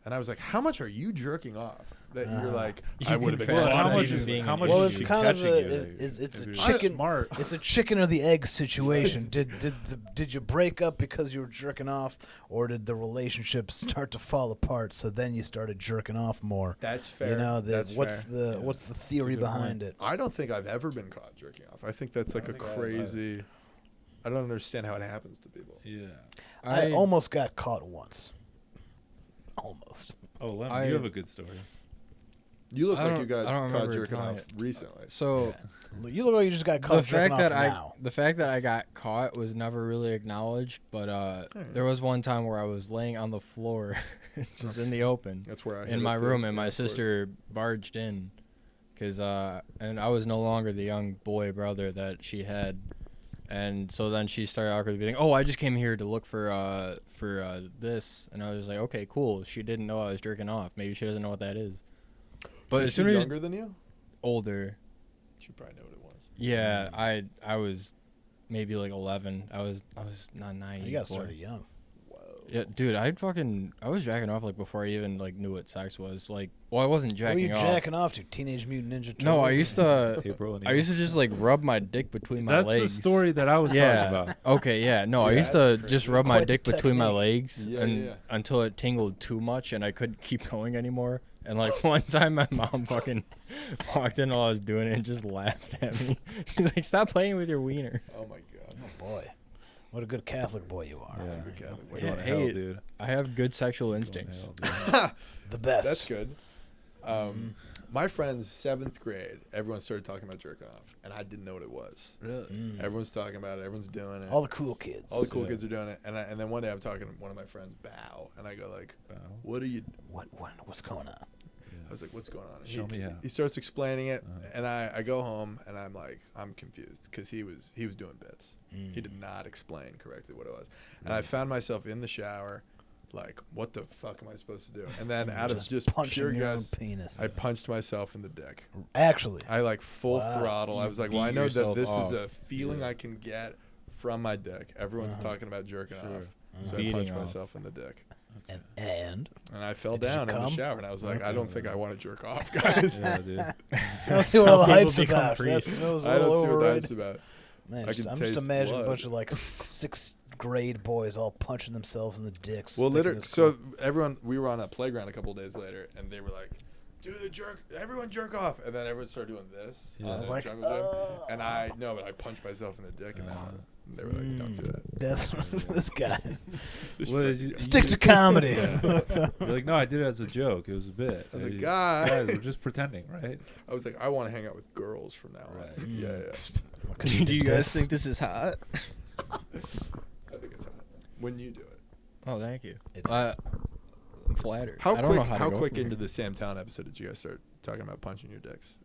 And I was like, how much are you jerking off? That you're like, I would have been. How much? Well, it's kind of it's a chicken. It's a chicken or the egg situation. Did you break up because you were jerking off, or did the relationship start to fall apart? So then you started jerking off more. That's fair. What's the theory behind it? I don't think I've ever been caught jerking off. I think that's like a crazy. I don't understand how it happens to people. Yeah, I almost got caught once. Almost. Oh, you have a good story. You look like you got caught jerking off recently. So you look like you just got caught jerking off now. The fact that I got caught was never really acknowledged, but there was one time where I was laying on the floor, just in the open. That's where in my room, and my sister barged in, and I was no longer the young boy brother that she had. And so then she started awkwardly being, "Oh, I just came here to look for this," and I was like, "Okay, cool." She didn't know I was jerking off. Maybe she doesn't know what that is. But as soon as younger than you, older, she probably knew what it was. Yeah, I was maybe like 11. I was not 9. You got started young. Yeah, dude, I was jacking off like before I even like knew what sex was. Like, well, I wasn't jacking off. What were you jacking off to? Teenage Mutant Ninja Turtles? No, I used to just like rub my dick between my legs. That's the story that I was talking about. Okay, yeah. No, I used to just rub my dick between my legs until it tingled too much and I couldn't keep going anymore. And like one time my mom fucking walked in while I was doing it and just laughed at me. She's like, "Stop playing with your wiener." Oh my god. Oh boy. What a good Catholic boy you are. Yeah. Good Catholic boy. Yeah, hey, dude. I have good sexual instincts. The best. That's good. My friends, 7th grade, everyone started talking about jerking off, and I didn't know what it was. Really? Everyone's talking about it. Everyone's doing it. All the cool kids. All the cool kids are doing it. And then one day I'm talking to one of my friends, Bow, and I go like, Bow? "What are you? What's going on?" I was like, "What's going on?" Show me how. He starts explaining it, and I go home and I'm like, I'm confused because he was doing bits. He did not explain correctly what it was, and I found myself in the shower, like, what the fuck am I supposed to do? And then out of just pure gust, I punched myself in the dick. Actually, I like full throttle. I was like, well, I know that this is a feeling I can get from my dick. Everyone's talking about jerking off, so I punched myself in the dick. And I fell down in the shower, and I was like, I don't think I want to jerk off, guys. Yeah, dude. I don't see what all the hype's about. I don't see what the hype's about. Man, I'm just imagining a bunch of like 6th grade boys all punching themselves in the dicks. Well, literally, so we were on a playground a couple of days later, and they were like, everyone jerk off, and then everyone started doing this. Yeah. I was like, and but I punched myself in the dick, and they were like, don't do that. That's this guy. Stick to comedy. You're like, no, I did it as a joke. It was a bit. I was like, guys, we're just pretending, right? I was like, I want to hang out with girls from now on. Right. Yeah. Do you guys think this is hot? I think it's hot. When you do it. Oh, thank you. I'm flattered. How quick into the Sam Town episode did you guys start talking about punching your dicks?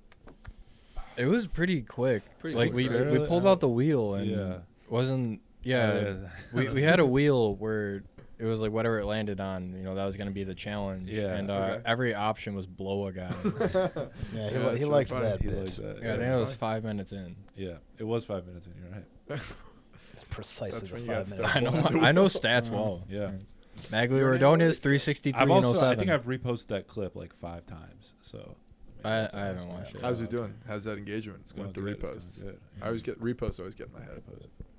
It was pretty quick. Quick, we right? pulled out the wheel and wasn't we had a wheel where it was like whatever it landed on, that was gonna be the challenge. Yeah. And every option was blow a guy. He liked that bit. Yeah, I think it was 5 minutes in. Yeah, it was 5 minutes in. You're right. It's precisely the 5 minutes. I know stats well. Yeah. Magli Rodoni's 363 and 07. I think I've reposted that clip like 5 times. So I haven't watched it. How's it doing? How's that engagement with the good, reposts? good. I always get reposts. Always get in my head.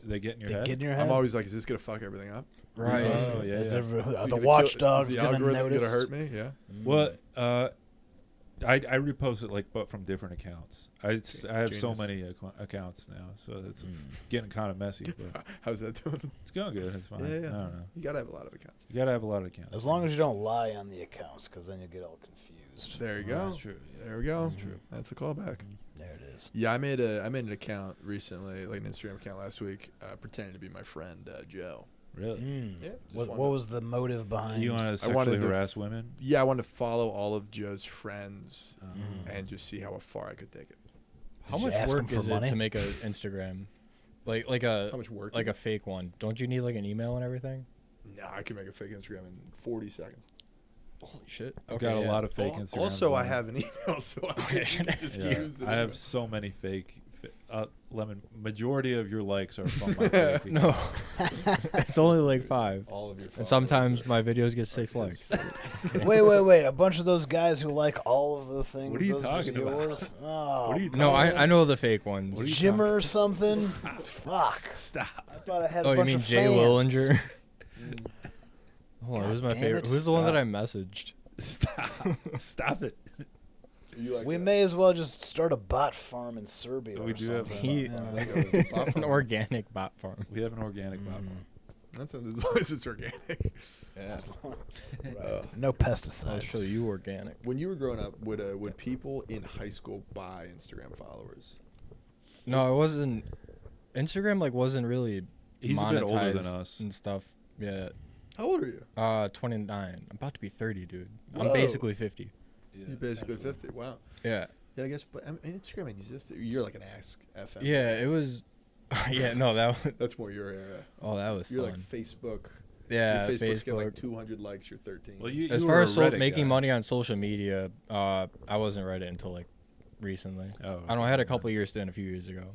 They get in your head. I'm always like, is this gonna fuck everything up? Right. Oh, yeah. The watchdog's gonna hurt me? Yeah. Well, I repost it but from different accounts. I have so many accounts now, so it's getting kind of messy. But how's that doing? it's going good. It's fine. Yeah. I don't know. You gotta have a lot of accounts. You gotta have a lot of accounts. As long as you don't lie on the accounts, because then you get all confused. There you go. That's true. There we go. That's true. That's a callback. There it is. Yeah, I made an account recently, like an Instagram account last week, pretending to be my friend Joe. Really? Yeah. What was the motive behind? You want to sexually harass women? Yeah, I wanted to follow all of Joe's friends and just see how far I could take it. How much work is it to make an Instagram? Like how much work? Like a fake one. Don't you need like an email and everything? No, I can make a fake Instagram in 40 seconds. Holy shit! I've got a lot of fake Instagrams. Also, I have an email, so I can just use it. I have so many fake. Lemon. Majority of your likes are from my fake. No, it's only like 5. All of your and sometimes my videos get 6 likes. Wait! A bunch of those guys who like all of the things. What are you talking about? Oh, what are you no, I know the fake ones. Jimmer or something. Fuck. Stop. I thought I had a bunch you mean of Jay fans. Willinger? Hold on, who's my damn favorite? it. Who's the one that I messaged? Stop it. We may as well just start a bot farm in Serbia. We or do have something. An organic bot farm. We have an organic bot farm. That's as long as it's organic. Yeah. No pesticides. I'll show you organic. When you were growing up, would people in high school buy Instagram followers? No, it wasn't. Instagram wasn't really He's monetized a bit older than us and stuff. Yeah. How old are you? 29. I'm about to be 30, dude. Whoa. I'm basically 50. Yeah, You're basically 50. Wow. Yeah. Yeah, I guess. But Instagram existed. You're like an Ask FM. Yeah, it was. Yeah, no, that's more your era. Oh, that was You're fun. like Facebook. Yeah, your Facebook's Facebook. Get like 200 likes. You're 13. Well, you as were far a as Reddit making guy. money on social media, I wasn't Reddit until recently. Oh, I don't. I had a couple years stint a few years ago.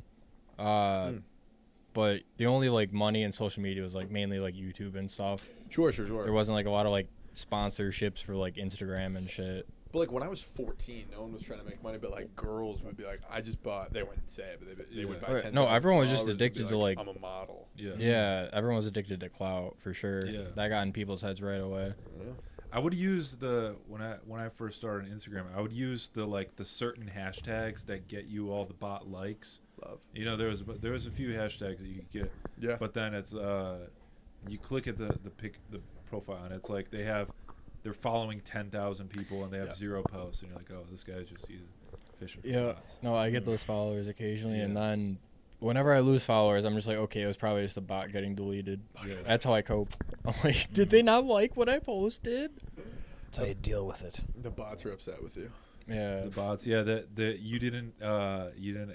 But the only money in social media was mainly YouTube and stuff. Sure. There wasn't a lot of sponsorships for Instagram and shit. But when I was 14, no one was trying to make money. But girls would be like, I just bought. They wouldn't say it, but they would buy. Right. 10,000 No, everyone was just followers and addicted be to I'm a model. Yeah. Yeah, everyone was addicted to clout for sure. Yeah. That got in people's heads right away. Yeah. I would use when I first started Instagram, I would use the certain hashtags that get you all the bot likes. Love. There was a few hashtags that you could get. Yeah. But then it's you click at the profile and it's they're following 10,000 people and they have 0 posts and you're like, oh, this guy's just fishing for bots. No, I get those followers occasionally, and then whenever I lose followers, I'm just like, okay, it was probably just a bot getting deleted. Yeah. That's how I cope. I'm like, did they not like what I posted? That's how you deal with it. The bots are upset with you. Yeah. The bots, you didn't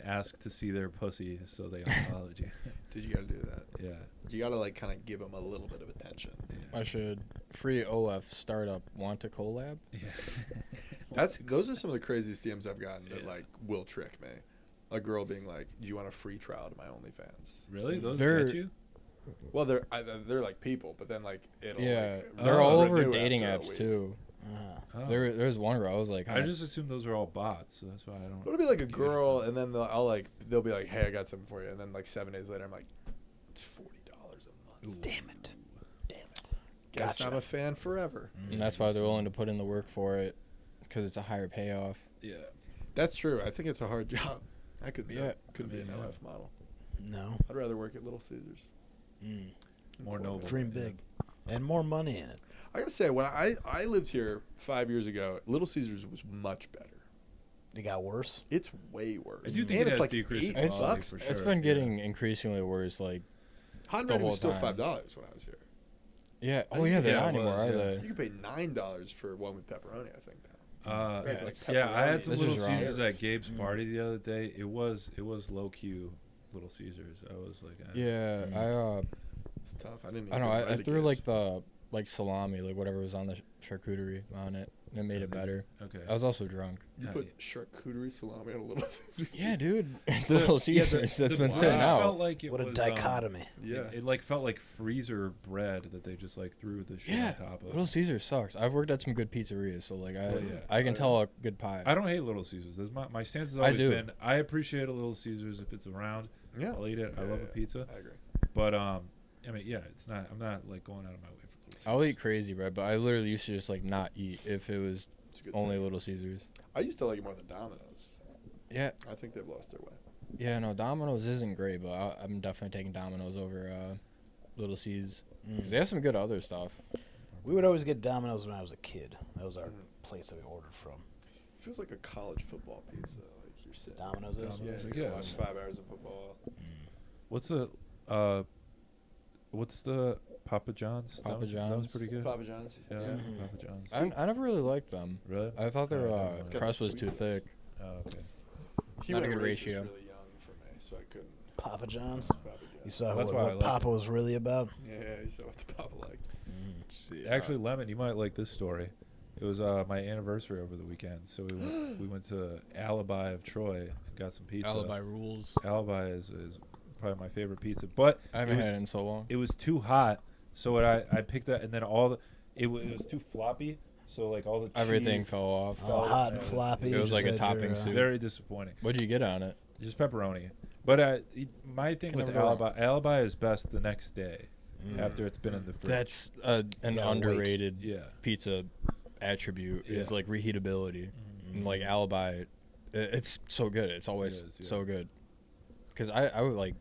ask to see their pussy, so they unfollowed you. Dude, you gotta do that. Yeah. You gotta kind of give them a little bit of attention. Yeah. I should. Free OF startup want to collab? Yeah. Those are some of the craziest DMs I've gotten that will trick me. A girl being like, "Do you want a free trial to my OnlyFans?" Really? Those They're- get you? Well, they're like people, but then like it'll. Yeah, like, they're all over renew dating after a apps week. too. Oh. There's one girl I was like, I just assume those are all bots, so that's why I don't. It'll be like a girl, and then they'll be like, "Hey, I got something for you," and then like 7 days later, I'm like, "It's $40 a month." Damn it. Guess Gotcha. I'm a fan forever. and that's why they're willing to put in the work for it, because it's a higher payoff. Yeah. That's true. I think it's a hard job. I could Yeah. be an LF model. No. I'd rather work at Little Caesars. More noble. Dream big. And more money in it. I gotta say, when I lived here 5 years ago, Little Caesars was much better. It got worse. It's way worse. I do think and it it's has like decreased $8. quality for It's sure, been yeah. getting increasingly worse. Like, Hot and the ready was whole still time. $5 when I was here. yeah. I Oh used yeah, to they're think not it anymore, was, are yeah. they? You could pay $9 for one with pepperoni, I think now. I had some This Little is wrong. Caesars at Gabe's party the other day. It was low Q Little Caesars. I was like, Yeah, It's tough. I didn't. I don't know. even I the threw kids. like the salami, like whatever was on the charcuterie on it, and it made it better. okay. I was also drunk. You Yeah, put charcuterie salami on a Little Caesars. Yeah, dude, it's The- Little yeah, Caesars that's been bread sitting Felt out. like it What a was, dichotomy. Yeah. It like felt like freezer bread that they just like threw the shit Yeah, on top of. Little Caesars sucks. I've worked at some good pizzerias, so like yeah. I can tell a good pie. I don't hate Little Caesars. That's my stance has I always do. been. I appreciate a Little Caesars if it's around. Yeah. I'll eat it. I Yeah, love yeah. a pizza. I agree. But I mean, yeah, it's not. I'm not like going out of my way for Little Caesars. I'll eat crazy bread, but I literally used to just like not eat if it was It's a good only thing. Little Caesars. I used to like it more than Domino's. Yeah, I think they've lost their way. yeah. No, Domino's isn't great, but I'm definitely taking Domino's over Little C's because they have some good other stuff. We would always get Domino's when I was a kid. That was our place that we ordered from. It feels like a college football pizza. Like you're sitting. Domino's is? Yeah, Domino's, you like, can yeah. watch 5 hours of football. What's the Papa John's? Papa That was John's. pretty good. Papa John's. Yeah, Mhm. Papa John's. I never really liked them. Really? I thought their It's got crust the was too sweetness. thick. Oh, okay. He Not a went good racist ratio. really young for me, so I couldn't. Papa John's. Papa John's. You saw That's what, why I what like Papa it. was really about? Yeah, he saw what the Papa liked. Actually, Lemon, you might like this story. It was my anniversary over the weekend, so we went to Alibi of Troy and got some pizza. Alibi rules. Alibi is probably my favorite pizza, but I haven't was, had it in so long. it was too hot, so what I picked that, and then it was too floppy, so like all the Everything cheese fell off. Oh, hot and floppy. It was You like a just had topping your, soup. very disappointing. What'd you get on it? Just pepperoni. But my thing Can with never go wrong. Alibi is best the next day after it's been in the fridge. That's an gotta underrated yeah. pizza attribute is Yeah. like reheatability. And like Alibi, it's so good. It's always It is, yeah. so good. Because I would like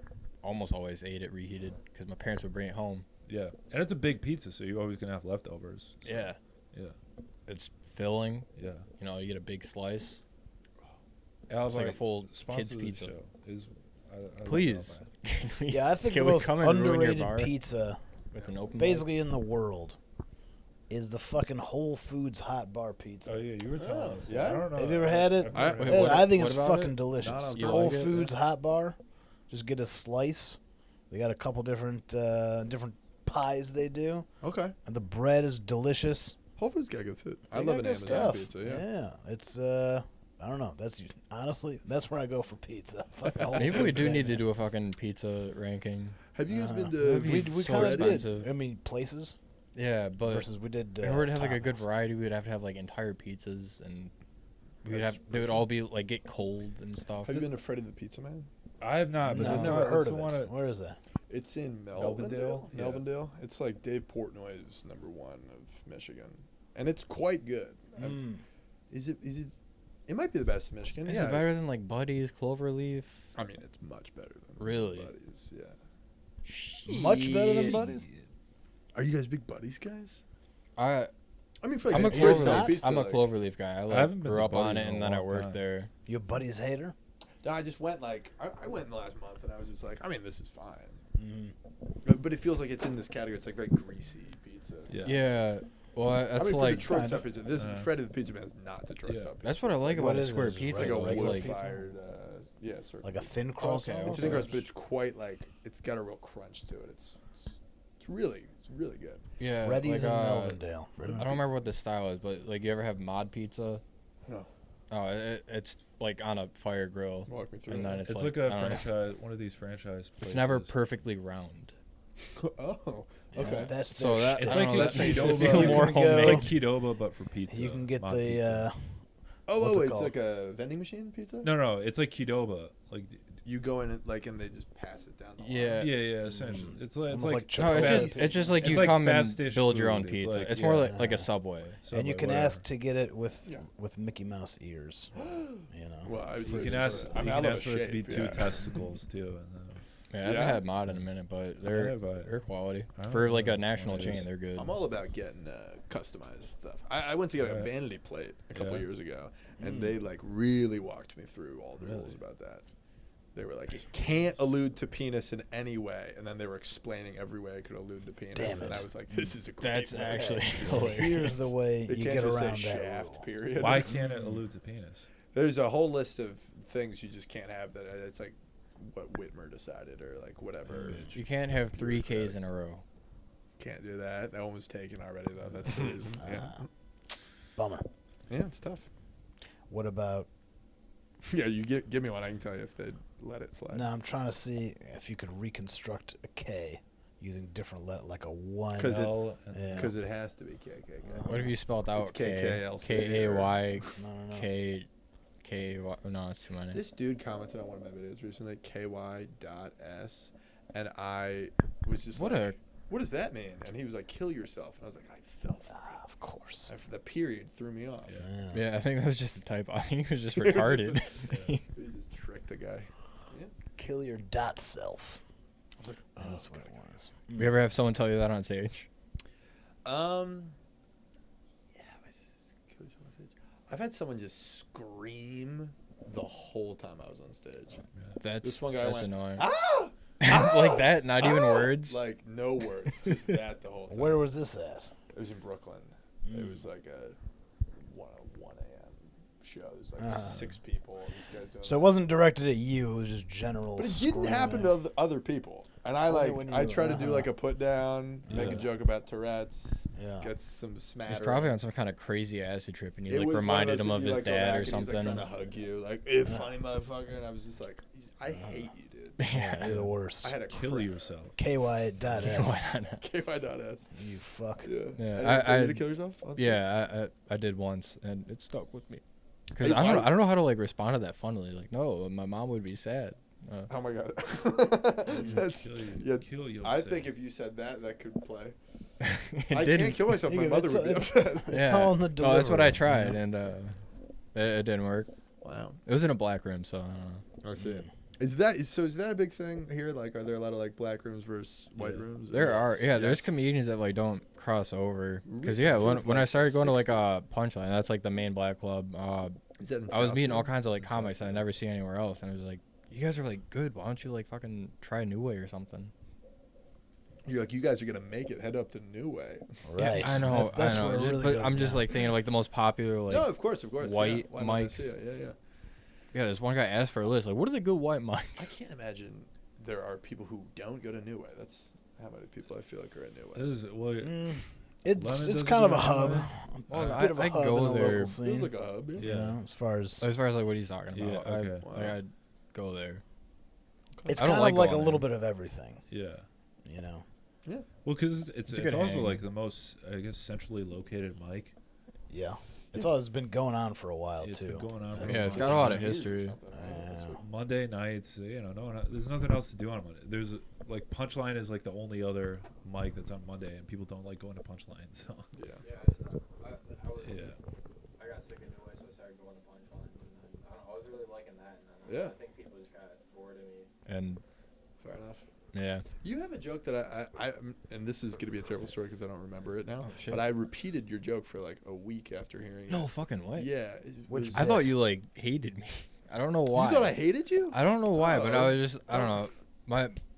almost always ate it reheated because my parents would bring it home. Yeah, and it's a big pizza, so you're always gonna have leftovers. So, Yeah. yeah, It's filling. yeah. You know, you get a big slice. Alibi like a full sponsor kid's the pizza. show. I like Please. Alibi. Yeah, I think Can the we most come and ruin your underrated bar pizza with an open basically in the world is the fucking Whole Foods hot bar pizza. Oh yeah, you were telling us. yeah? I don't know. Have you ever had it? I've never Wait, had it. what- I think what it's about fucking it? delicious. Not on The You Whole like it? Foods hot bar, just get a slice. They got a couple different pies they do, Okay. and the bread is delicious. Whole Foods got good food. I They love got an good Amazon stuff. pizza. Yeah. It's I don't know. That's honestly that's where I go for pizza. Fucking Whole Maybe we Foods, do man. need to do a fucking pizza ranking. Have you guys been That'd to? be We so kind of expensive. did. I mean, places Yeah, but versus we did. in order to have like a Tacos. good variety, we would have to have like entire pizzas, and we would That's have they would all be like get cold and stuff. Have you been to Freddy the Pizza Man? I have not, but No, I've that's never not, heard that's of the one it. Where is that? It's in Melvindale? Melvindale. Yeah. Melvindale. It's like Dave Portnoy's #1 of Michigan, and it's quite good. Is it? It might be the best in Michigan. Is yeah. it better than like Buddy's, Cloverleaf? I mean, it's much better than Really? Buddies. Yeah. Much better than Buddy's? Are you guys big Buddies guys? I I mean, for like I'm a an Eastern Cloverleaf- pizza, I'm a like- Cloverleaf guy. I, like, haven't been grew to up on Buddy's it, in and a then I long worked time. there. Your buddy's hater? No, I just went like I went in the last month, and I was just like, I mean, this is fine. Mm-hmm. But it feels like it's in this category. It's like very greasy pizza. Yeah. Yeah, well, that's I mean, for like Detroit kind style of. pizza. This Freddy the Pizza Man is not Detroit Yeah. style pizza. that's what I like What about a is square it? It's pizza. It's like a though. It's wood like fired. Sort of. Like a thin crust? Okay, almost? It's thin crust, but it's quite like it's got a real crunch to it. It's really good. yeah, Freddy's like, in Melvindale. I don't remember what the style is, but like you ever have mod pizza? No, Oh, it's like on a fire grill, walk me through. and that. then It's it's like I a don't know. franchise, one of these franchise places. It's never perfectly round. Oh, okay. That's So their that shit. It's like that's Qdoba. more You can It's go- like Qdoba, but for pizza. You can get not the. pizza. What's it It's called? like a vending machine pizza. No, it's like Qdoba. Like You go in and they just pass it down the line. Yeah. yeah, essentially. It's like Almost like No, it's Fast- just It's you like come and fast dish build your food. own It's pizza. like- It's more yeah. like a Subway. and you can whatever. ask to get it with Mickey Mouse ears. You know. Well, You can ask. I You love can a ask for it to be shape, 2 yeah. testicles too. And then, Yeah, I haven't had mod in a minute, but they're quality I don't for like know a national what it chain. is. They're good. I'm all about getting customized stuff. I went to get a Yeah. Vanity plate a couple Yeah. years ago, and they like really walked me through all the Really? rules about that. They were like, it can't allude to penis in any way, and then they were explaining every way it could allude to penis, Damn and it. I was like, this is a great That's one. actually Here's the way They you can't get just around say that shaft, rule. period. why can't it allude to penis? There's a whole list of things you just can't have that it's like what Whitmer decided or like whatever. You can't have 3 Ks in a row. Can't do that. That one was taken already though. That's the reason. Yeah. Bummer. Yeah, it's tough. What about? Yeah, you give me one. I can tell you if they'd let it slide. No, I'm trying to see if you could reconstruct a K using different like a 1. 'Cause it- L and- Yeah. Because it has to be KKK. What if you spelled out It's KKLC K-A-Y No. K-A-Y? No, it's too many. This dude commented on one of my videos recently, KY.S, and I was just What like, what does that mean? And he was like, kill yourself. And I was like, I fell for it. Of course. The period threw me off. Yeah, I think that was just a typo. I think he was just retarded. He just tricked a guy. Yeah. Kill your dot self. I was like, That's what it was. You ever have someone tell you that on stage? Yeah, kill yourself on stage. I've had someone just scream the whole time I was on stage. That's This one guy that's went, annoying. Ah! Like that, not even words. Like no words, just that the whole time. Where was this at? It was in Brooklyn. It was like a 1 a.m. show. There's like 6 people. This guy's doing So it wasn't directed at you. It was just general. But it didn't happen to other people. And I when I you- try to do like a put down, make a joke about Tourette's, Yeah. get some smatter. He's probably on some kind of crazy acid trip, and you It like was one reminded those him that of you, his like, go dad back or and something. He's like trying to hug you, like, "Eh, funny motherfucker," and I was just like, "I hate you, dude." Yeah, you're the worst. I had to Kill yourself. KY.S. KY.S. You fuck. Yeah. Yeah, I, you to kill yourself? on stage? Yeah, I did once, and it stuck with me. Because Hey, I why- don't know how to like respond to that funnily. Like, no, my mom would be sad. Oh my god. That's, yeah, Kill yourself. I think if you said that, that could play. It I didn't. can't kill myself. My You- mother it's- would be it's- upset. It's all in the delivery. Oh, that's what I you tried, know? and it didn't work. Wow. It was in a black room, so I don't know. I see it. Is that a big thing here? Like, are there a lot of like black rooms versus white Yeah. rooms? There are, Yes, yeah. There's yes. comedians that like don't cross over. Because Really? yeah, It when feels I like started going to like 60s. Punchline, that's like the main black club. Is that in I was meeting all Southfield? kinds of like comics that I never see anywhere else, and I was like, you guys are like good. Why don't you like fucking try New Way or something? You're like, you guys are gonna make it. Head up to New Way. Right. I know. That's I know. where it really but goes I'm just down. like thinking of, like the most popular like. No, of course. white yeah. Why not? I mics. see it. Yeah, yeah. Yeah, this one guy asked for a list. Like, what are the good white I mics? can't imagine there are people who don't go to New Way. That's how many people I feel like are at New Way. It is, well, It's London it's doesn't kind of do a it hub. anyway. Well, A bit of a I hub go in the there. local scene. Feels like a hub. You Yeah. know, as far as As far as like what he's talking Yeah, about, okay. Wow. I'd go there. it's I don't kind like of like a going little there. bit of everything. yeah. You know. Yeah. Well, because it's a good also hang. like the most, I guess, centrally located mic. Yeah. It's always been going on for a while It's too. been going on for That's Yeah, it's fine. got a lot of 20 years or history. something, right? That's what- Monday nights, there's nothing else to do on Monday. There's like Punchline is like the only other mic that's on Monday, and people don't like going to Punchline. So Yeah. yeah, I got sick of New Way, so I started going to Punchline. And I was really liking that. And Yeah. I think people just got bored of me. And Fair enough. yeah, You have a joke that I and this is gonna be a terrible story because I don't remember it now. Oh, shit. But I repeated your joke for like a week after hearing it. no fucking way. Yeah. Which I thought you like hated me. I don't know why. You thought I hated you? I don't know why, but I Oh. was just I don't know.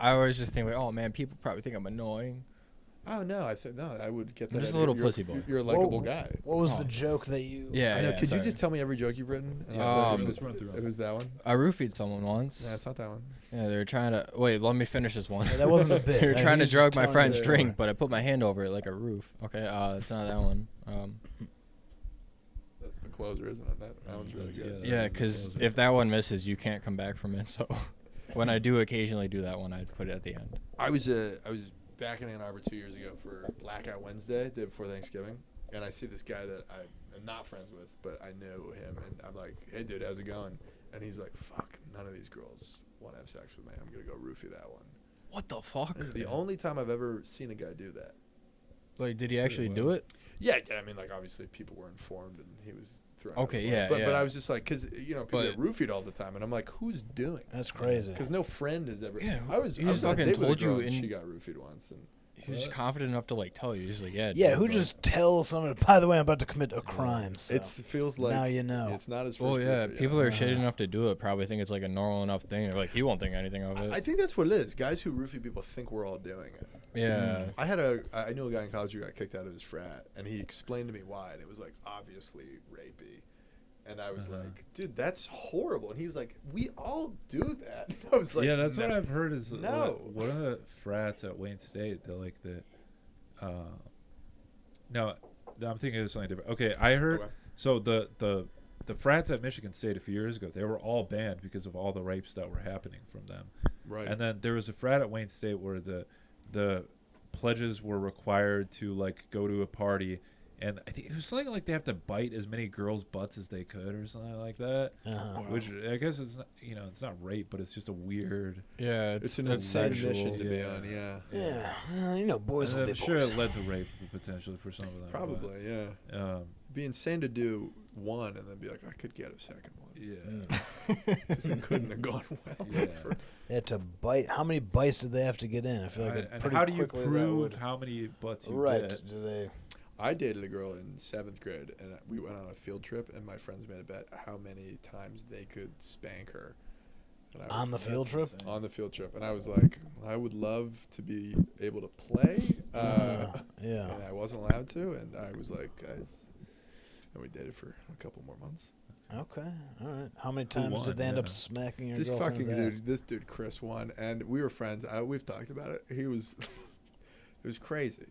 I always just think like, oh man, people probably think I'm annoying. Oh no, I would get that. I'm just out a of little you. pussy boy. You're a likable guy. What was Oh. the joke that you? Yeah, I know. yeah, Could sorry. you just tell me every joke you've written? And I'll tell you if Let's run through it was that one. I roofied someone once. No, it's not that one. Yeah, they were trying to wait. Let me finish this one. Yeah, that wasn't a bit. They were He trying to was just drug my telling friend's you drink, story. but I put my hand over it like a roof. Okay, it's not that one. That's the closer, isn't it? That one's really That's- good. yeah. Yeah, because if that one misses, you can't come back from it. So when I do occasionally do that one, I'd put it at the end. I was back in Ann Arbor 2 years ago for Blackout Wednesday, day before Thanksgiving, and I see this guy that I am not friends with, but I know him, and I'm like, hey, dude, how's it going? And he's like, fuck, none of these girls want to have sex with me. I'm going to go roofie that one. What the fuck? This is the only time I've ever seen a guy do that. Like, did he actually do it? Yeah, I mean, like, obviously people were informed, and he was throwing okay, it. Yeah, But I was just like, because, you know, people get roofied all the time, and I'm like, who's doing it? That's crazy. Because no friend has ever. Yeah, I was on a date with a girl, and she got roofied once, and he was just confident enough to like tell you. He's like, yeah. Yeah, who just tells someone? By the way, I'm about to commit a crime. So it feels like now you know. It's not as. Well, yeah, people that are shitty enough to do it probably think it's like a normal enough thing. They're like, he won't think anything of it. I think that's what it is. Guys who roofie people think we're all doing it. Yeah. I knew a guy in college who got kicked out of his frat, and he explained to me why, and it was like obviously rapey. And I was like, dude, that's horrible. And he was like, we all do that. I was like, yeah, that's what I've heard is no. One of the frats at Wayne State, they're like no, I'm thinking of something different. Okay, I heard, so the frats at Michigan State a few years ago, they were all banned because of all the rapes that were happening from them. Right. And then there was a frat at Wayne State where the pledges were required to like go to a party, and I think it was something like they have to bite as many girls' butts as they could or something like that. Which I guess it's not, you know, it's not rape, but it's just a weird. Yeah, it's an insane mission to be on. Yeah. You know, boys will be I'm sure boys. it led to rape potentially for some of them. Probably, yeah. Be insane to do one and then be like, I could get a second one. Yeah. Because it couldn't have gone well. Yeah. They had to bite. How many bites did they have to get in? I feel like it and pretty how do you quickly prove how many butts you get? Do they? I dated a girl in 7th grade, and we went on a field trip, and my friends made a bet how many times they could spank her. On the field trip? On the field trip. And I was like, I would love to be able to play. Yeah. And I wasn't allowed to, and I was like, guys. And we dated for a couple more months. Okay, all right. How many times did they end up smacking your girlfriend's ass? This dude, Chris, won, and we were friends. We've talked about it. He was, it was crazy.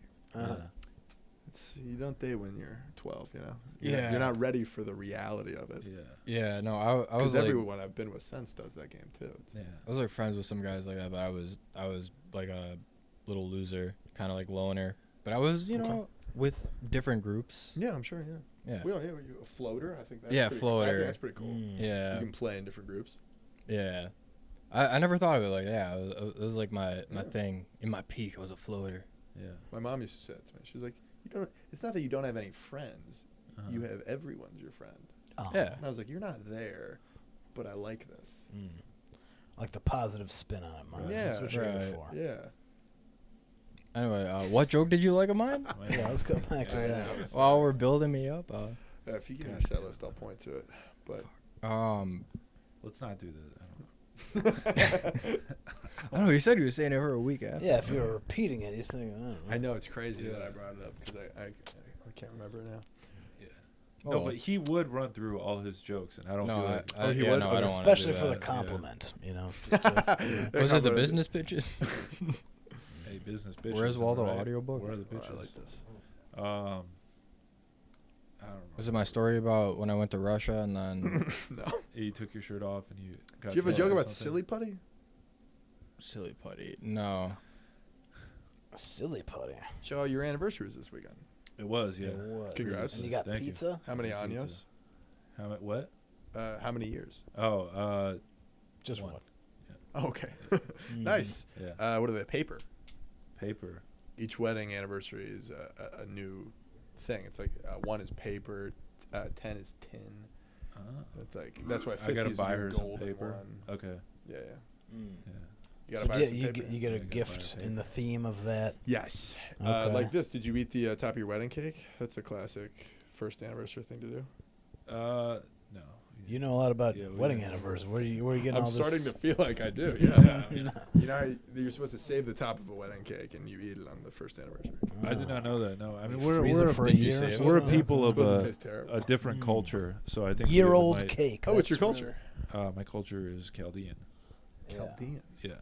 You don't date when you're 12, you know. You're not ready for the reality of it. Yeah. No, I was because like, everyone I've been with since does that game too. I was like friends with some guys like that, but I was like a little loser, kind of like loner. But I was, you know, with different groups. Yeah, I'm sure. Yeah. Yeah. A floater. I think that's floater. Cool. I think that's pretty cool. Yeah. You can play in different groups. Yeah. I never thought of it like that. It was like my thing. In my peak, I was a floater. Yeah. My mom used to say that to me. She was like, it's not that you don't have any friends. You have everyone's your friend. Oh. Yeah. And I was like, you're not there, but I like this. Like the positive spin on it, Mark. Yeah. That's what you're here for. Yeah. Anyway, what joke did you like of mine? Yeah, let's go back to that. While we're building me up. If you give me your set list, I'll point to it. But let's not do that. I don't know. You said you were saying it for a week after. Yeah, if you were repeating it, you think, I don't know. I know it's crazy that I brought it up because I can't remember it now. Yeah. No, but he would run through all his jokes, and I don't feel like he would. No, I don't especially do for that. the compliment, you know. Was it the business pitches? Hey, business bitches. Where's Waldo right? audiobook? Where are the bitches? I like this. I don't know. Was it my story about when I went to Russia and then No. You took your shirt off and you got. Do you have a killed joke or about something? silly putty? silly putty? No. Silly putty. Joe, your anniversary was this weekend. It was, yeah. It was. Congrats. And you got Thank you. pizza? How many Pizza. años? What? How many years? Oh, Just one. one. Oh, okay. Nice. Yeah. What are they? Paper. Paper. Each wedding anniversary is a new thing. It's like 1 is paper, 10 is tin. It's like that's why 50 I gotta is buy your her some golden paper. one. Okay. Yeah. Mm. Yeah. You So gotta buy some you paper. get a Yeah, gotta buy gift paper. in the theme of that. Yes. Okay. Like this. Did you eat the top of your wedding cake? That's a classic first anniversary thing to do. No. You know a lot about Yeah, we wedding do. anniversaries. Where you getting I'm all this? starting to feel like I do. Yeah. You know, you're supposed to save the top of a wedding cake and you eat it on the first anniversary. I did not know that. No, I mean You we're freeze it for a year or something? we're a Yeah. people It's of supposed to taste terrible. a different culture, so I think Year-old might- cake. Oh, what's your That's culture? My culture is Chaldean. really- Chaldean. Yeah.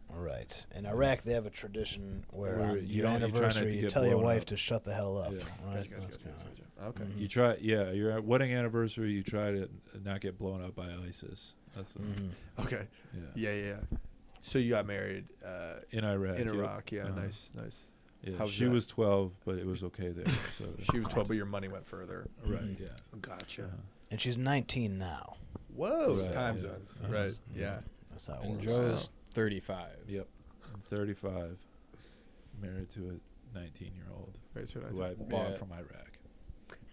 All right. In Iraq, they have a tradition where Where on you your don't- you try not to anniversary, you get tell your blown wife up. to shut the hell up. Yeah. Right? Gotcha. That's kinda- Okay. Mhm. You try, your wedding anniversary. You try to not get blown up by ISIS. That's Mhm. Okay. yeah. Yeah. So you got married in Iraq. In Iraq, yeah, nice. Yeah, she was 12, but it was okay there. So she was 12, but your money went further. Right. Yeah. Gotcha. And she's 19 now. Whoa. Right, Time zones. Right. Yeah. That's how it And works. Joe's 35. Yep. I'm 35. Married to a 19-year-old who I bought from Iraq.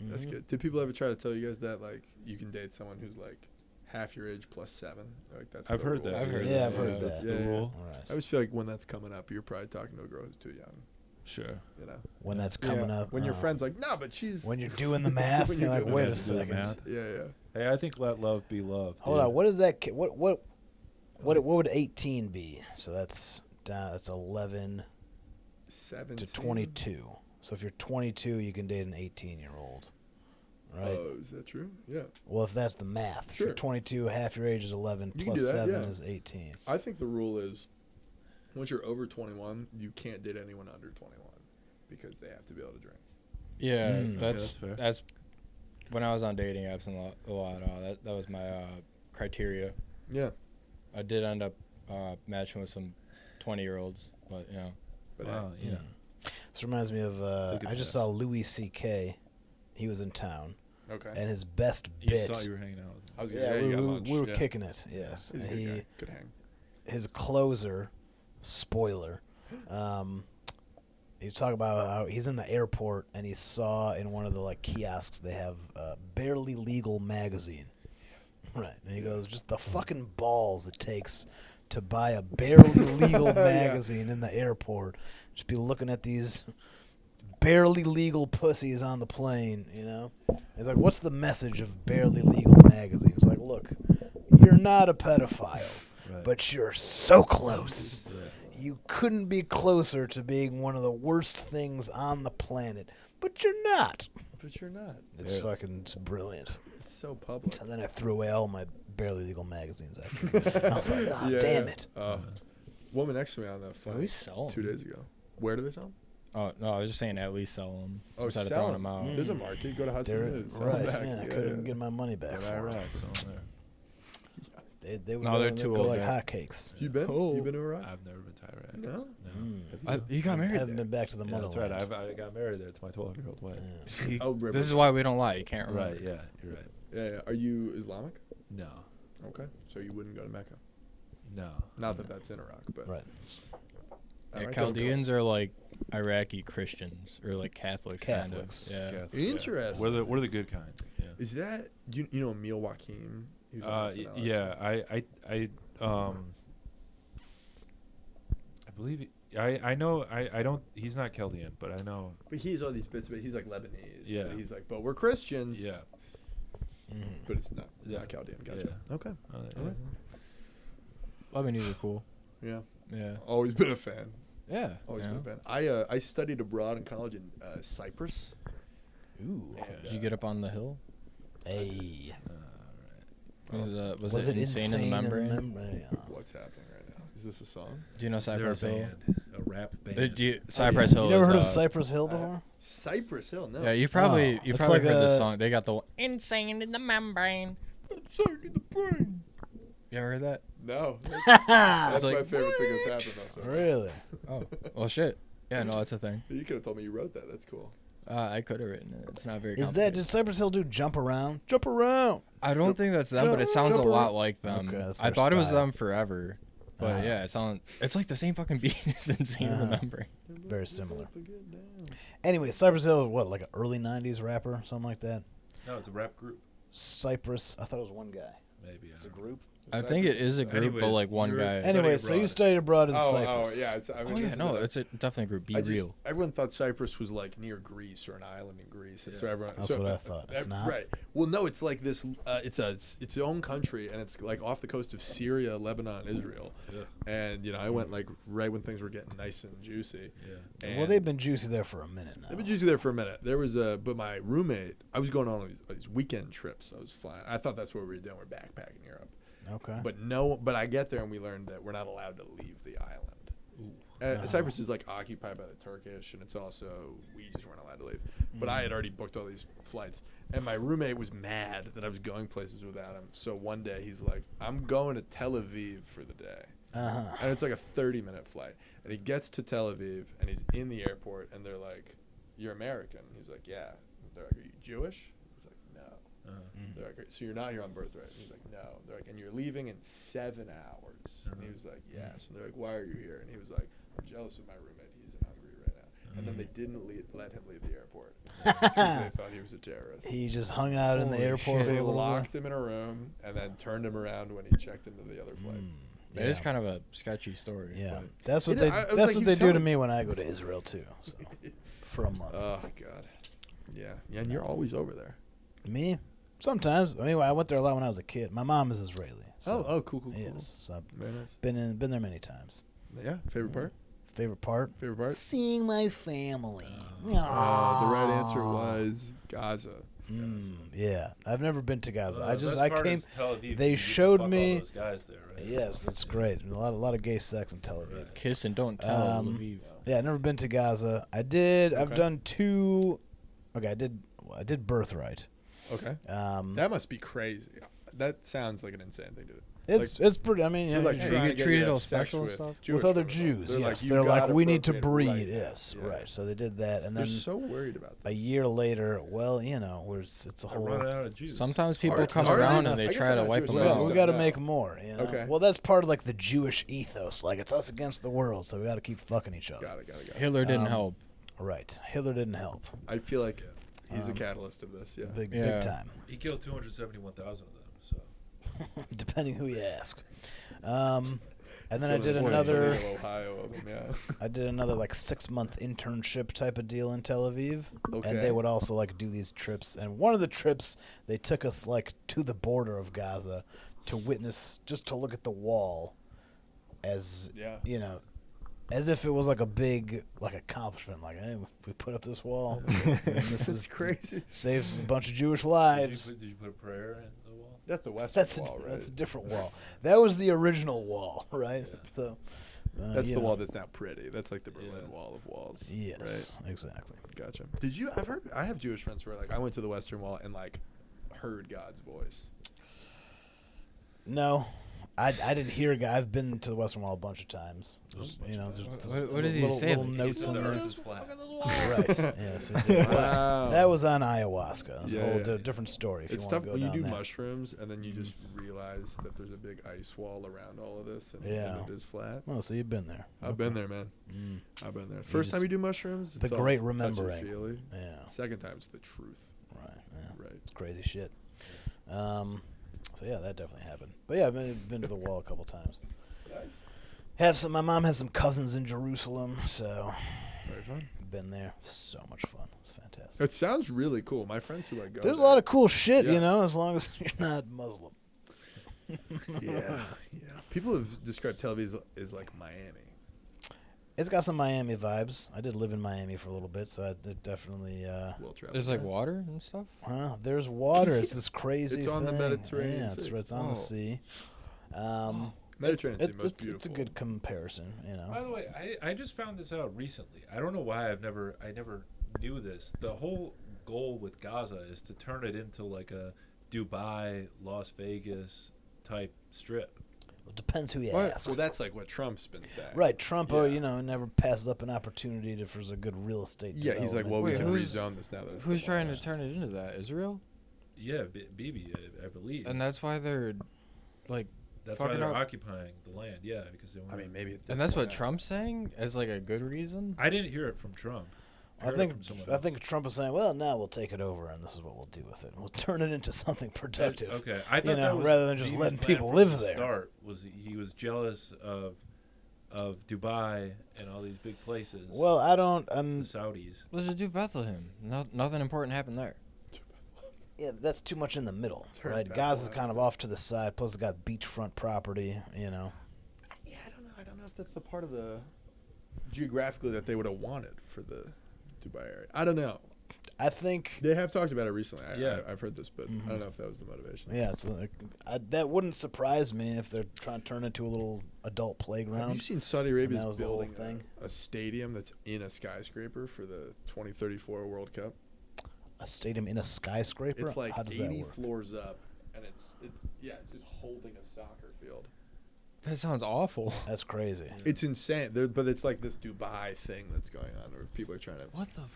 That's good. Did people ever try to tell you guys that like you can date someone who's like half your age plus 7? Like that's. I've heard rule. that. I've heard that. That's the rule. All right. I always feel like when that's coming up, you're probably talking to a girl who's too young. Sure. You know. When that's coming up. When your friend's like, no, but she's. When you're doing the math, you're like, wait a second. Yeah. Hey, I think let love be love. Hold on. What is that? What would 18 be? So that's 11 17 to 22. So if you're 22, you can date an 18-year-old. Right? Oh, is that true? Yeah. Well, if that's the math. Sure. If you're 22, half your age is 11, You can plus do that, 7 yeah. is 18. I think the rule is once you're over 21, you can't date anyone under 21 because they have to be able to drink. Yeah, that's fair. That's when I was on dating apps a lot. That was my criteria. Yeah. I did end up matching with some 20-year-olds, but you know. But wow, yeah. This reminds me of I just saw Louis C.K. He was in town. Okay. And his best You bit. saw you were hanging out with him. I was we were kicking it. Yes. He's a good guy. Good hang. His closer, spoiler, he's talking about how he's in the airport and he saw in one of the like kiosks they have Barely Legal magazine. Right. And he goes, just the fucking balls it takes to buy a Barely Legal magazine in the airport. Just be looking at these barely legal pussies on the plane, you know? He's like, what's the message of Barely Legal magazine? It's like, look, you're not a pedophile, but you're so close. Yeah. You couldn't be closer to being one of the worst things on the planet, but you're not. But you're not. It's brilliant. It's so public. So then I threw away all my Barely Legal magazines after. I was like, damn it. Woman next to me on the phone 2 days ago. Where do they sell them? Oh, no, I was just saying at least sell them. Oh, instead sell of throwing them out. There's a market. Go to Hudson News. Right, yeah. I couldn't get my money back for Iraq, They would they're too go old. like hotcakes. You been? Oh. You been to Iraq? I've never been to Iraq. No? You got married I haven't there. been back to the motherland. That's right. I got married there to my 12-year-old wife. This is why we don't lie. You can't remember. Right, yeah, you're right. Yeah. Are you Islamic? No. Okay. So you wouldn't go to Mecca? No. Not that that's in Iraq, but. Right. Yeah, Chaldeans are like Iraqi Christians or like Catholics. Catholics. Kind of. Yeah. Catholic, Interesting. We're the good kind. Yeah. Is that you know Emil Joachim? Yeah. I believe I know I don't. He's not Chaldean, but I know. But he's all these bits. But he's like Lebanese. Yeah. But he's like, but we're Christians. Yeah. But it's not Chaldean. Gotcha. Yeah. Okay. All right. Lebanese are cool. Yeah. Yeah. Always been a fan. Yeah. Always been a fan. I studied abroad in college in Cyprus. Ooh. Did you get up on the hill? Hey. Was it insane in the membrane? What's happening right now? Is this a song? Do you know Cypress Hill? A rap band. Cypress Hill. You never heard of Cypress Hill before? Cypress Hill, no. Yeah, you probably like heard this song. They got the insane in the membrane. Insane in the brain. You ever heard that? No. That's like, my favorite thing that's happened also. Really? Oh, well, shit. Yeah, no, that's a thing. You could have told me you wrote that. That's cool. I could have written it. It's not very. Is that did Cypress Hill do Jump Around? Jump Around. I don't think that's them, but it sounds a lot like them. Okay, that's I their thought it was style. them forever, but yeah, it's like the same fucking beat as Insane in the Membrane. Very similar. Anyway, Cypress Hill is what, like an early '90s rapper, something like that. No, it's a rap group. Cypress. I thought it was one guy. Maybe It's a group. I think it is a group, but like one guy. Anyway, so you studied abroad in Cyprus. Oh, yeah. It's definitely a group. Be real. Everyone thought Cyprus was like near Greece or an island in Greece. Yeah. So everyone, That's what I thought. It's not. Right. Well, no, it's like this. It's its own country, and it's like off the coast of Syria, Lebanon, Israel. Yeah. And I went like right when things were getting nice and juicy. Yeah. Well, they've been juicy there for a minute now. They've been juicy there for a minute. There was but my roommate, I was going on these weekend trips. I was flying. I thought that's what we were doing. We're backpacking Europe. Okay. But I get there and we learned that we're not allowed to leave the island. Cyprus is like occupied by the Turkish, and it's also we just weren't allowed to leave. But I had already booked all these flights, and my roommate was mad that I was going places without him. So one day he's like, "I'm going to Tel Aviv for the day." And it's like a 30-minute flight. And he gets to Tel Aviv, and he's in the airport, and they're like, "You're American." He's like, "Yeah." They're like, "Are you Jewish?" He's like, "No." They're like, "So you're not here on birthright?" He's like, "No." They're like, "And you're leaving in 7 hours?" And he was like, "Yes." And they're like, "Why are you here?" And he was like, "I'm jealous of my roommate. He's in Hungary right now." And then they didn't let him leave the airport because they thought he was a terrorist. He just hung out in the airport. They locked him in a room and then turned him around when he checked into the other flight. It is kind of a sketchy story. Yeah, that's what they do to me when I go to Israel too. So, for a month. Oh God. Yeah, and you're always over there. Me? Sometimes. I mean, I went there a lot when I was a kid. My mom is Israeli. So, cool. Yes, so I've Very nice. been there many times. Yeah. Favorite part? Favorite part? Seeing my family. The right answer was Gaza. Yeah, I've never been to Gaza. I came. They showed me. All those guys there, right? Yes, it's great. A lot of gay sex in Tel Aviv. Right. Kiss and don't tell. Lviv. Yeah, I've never been to Gaza. I did. Okay. I've done 2. Okay, I did Birthright. Okay. That must be crazy. That sounds like an insane thing to do. It's pretty. I mean, you're like you get treated all special and stuff with other Jews. They're like we need to breed. Yes, right. So they did that, and then they're so worried about that. A year later, well, it's a whole. Running out of Jews. Sometimes people come around and they try to wipe them out. We got to make more. Okay. Well, that's part of like the Jewish ethos. Like it's us against the world, so we got to keep fucking each other. Got it. Hitler didn't help. Right. Hitler didn't help. I feel like he's a catalyst of this. Yeah. Big time. He killed 271,000 of them. So. Depending who you ask. And then I did another. Ohio of them, yeah. I did another like 6-month internship type of deal in Tel Aviv, and they would also like do these trips. And one of the trips, they took us like to the border of Gaza to witness, just to look at the wall, as as if it was like a big accomplishment. Like, hey, we put up this wall. This is crazy. Saves a bunch of Jewish lives. Did you put a prayer in the wall? That's the western wall, right? That's a different wall. That was the original wall, right? Yeah. So, that's the wall that's not pretty. That's like the Berlin Wall of walls. Yes, right? Exactly. Gotcha. I have Jewish friends where I went to the Western Wall and heard God's voice. No. I didn't hear God. I've been to the Western Wall a bunch of times. What did he say? Little notes in there. Right. Yes. Wow. That was on ayahuasca. It's a whole different story. If it's you tough want to go when you down do that. mushrooms and then you just realize that there's a big ice wall around all of this and it is flat. Oh, so you've been there. I've been there, man. I've been there. First time you do mushrooms, it's the great remembering. touchy-feely. Yeah. Second time, it's the truth. Right. Yeah. Right. It's crazy shit. So yeah, that definitely happened. But yeah, I've been to the wall a couple times. Nice. My mom has some cousins in Jerusalem, so very fun. Been there. So much fun. It's fantastic. It sounds really cool. My friends who go there's a lot of cool shit, as long as you're not Muslim. Yeah. People have described Tel Aviv as like Miami. It's got some Miami vibes. I did live in Miami for a little bit, so it definitely. There's water and stuff. There's water. It's this crazy. It's on the Mediterranean. Yeah, it's on the sea. Mediterranean Sea, most beautiful. It's a good comparison, By the way, I just found this out recently. I don't know why I never knew this. The whole goal with Gaza is to turn it into like a Dubai, Las Vegas type strip. It depends who you ask. Well, that's like what Trump's been saying. Right, Trump, never passes up an opportunity for a good real estate. Yeah, he's like, well, we can rezone this now. That who's trying to turn it into that? Israel? Yeah, Bibi, I believe. And that's why they're That's why they're occupying the land. Yeah, because they want. I mean, maybe. And that's what Trump's saying as a good reason. I didn't hear it from Trump. I think Trump is saying, well, now we'll take it over, and this is what we'll do with it. We'll turn it into something productive. Okay, I thought that was rather than just letting people live there. Start was he was jealous of Dubai and all these big places. Well, I don't. The Saudis. Let's just do Bethlehem. Nothing important happened there. Yeah, that's too much in the middle, right? Gaza's kind of off to the side. Plus, it's got beachfront property. Yeah, I don't know. I don't know if that's the part of the geographically that they would have wanted for the Dubai area. I don't know. I think they have talked about it recently. I've heard this, but I don't know if that was the motivation. Yeah, that wouldn't surprise me if they're trying to turn it into a little adult playground. Have you seen Saudi Arabia's building a stadium that's in a skyscraper for the 2034 World Cup? A stadium in a skyscraper? It's like How does 80 that work? floors up, and it's just holding a soccer field. That sounds awful. That's crazy. It's insane. But it's like this Dubai thing that's going on, where people are trying to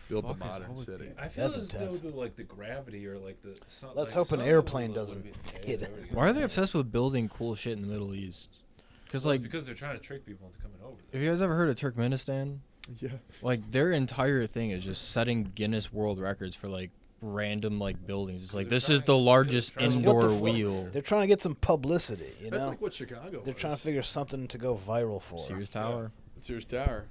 build the modern city. I feel as though like the gravity or like the. Let's hope an airplane doesn't hit it. Why are they obsessed with building cool shit in the Middle East? Because they're trying to trick people into coming over there. Have you guys ever heard of Turkmenistan? Yeah. Like their entire thing is just setting Guinness World Records for like random like buildings. It's like this is the largest indoor wheel. They're trying to get some publicity, you know. That's like what Chicago. They're trying to figure something to go viral for. Sears Tower. Yeah. Sears Tower.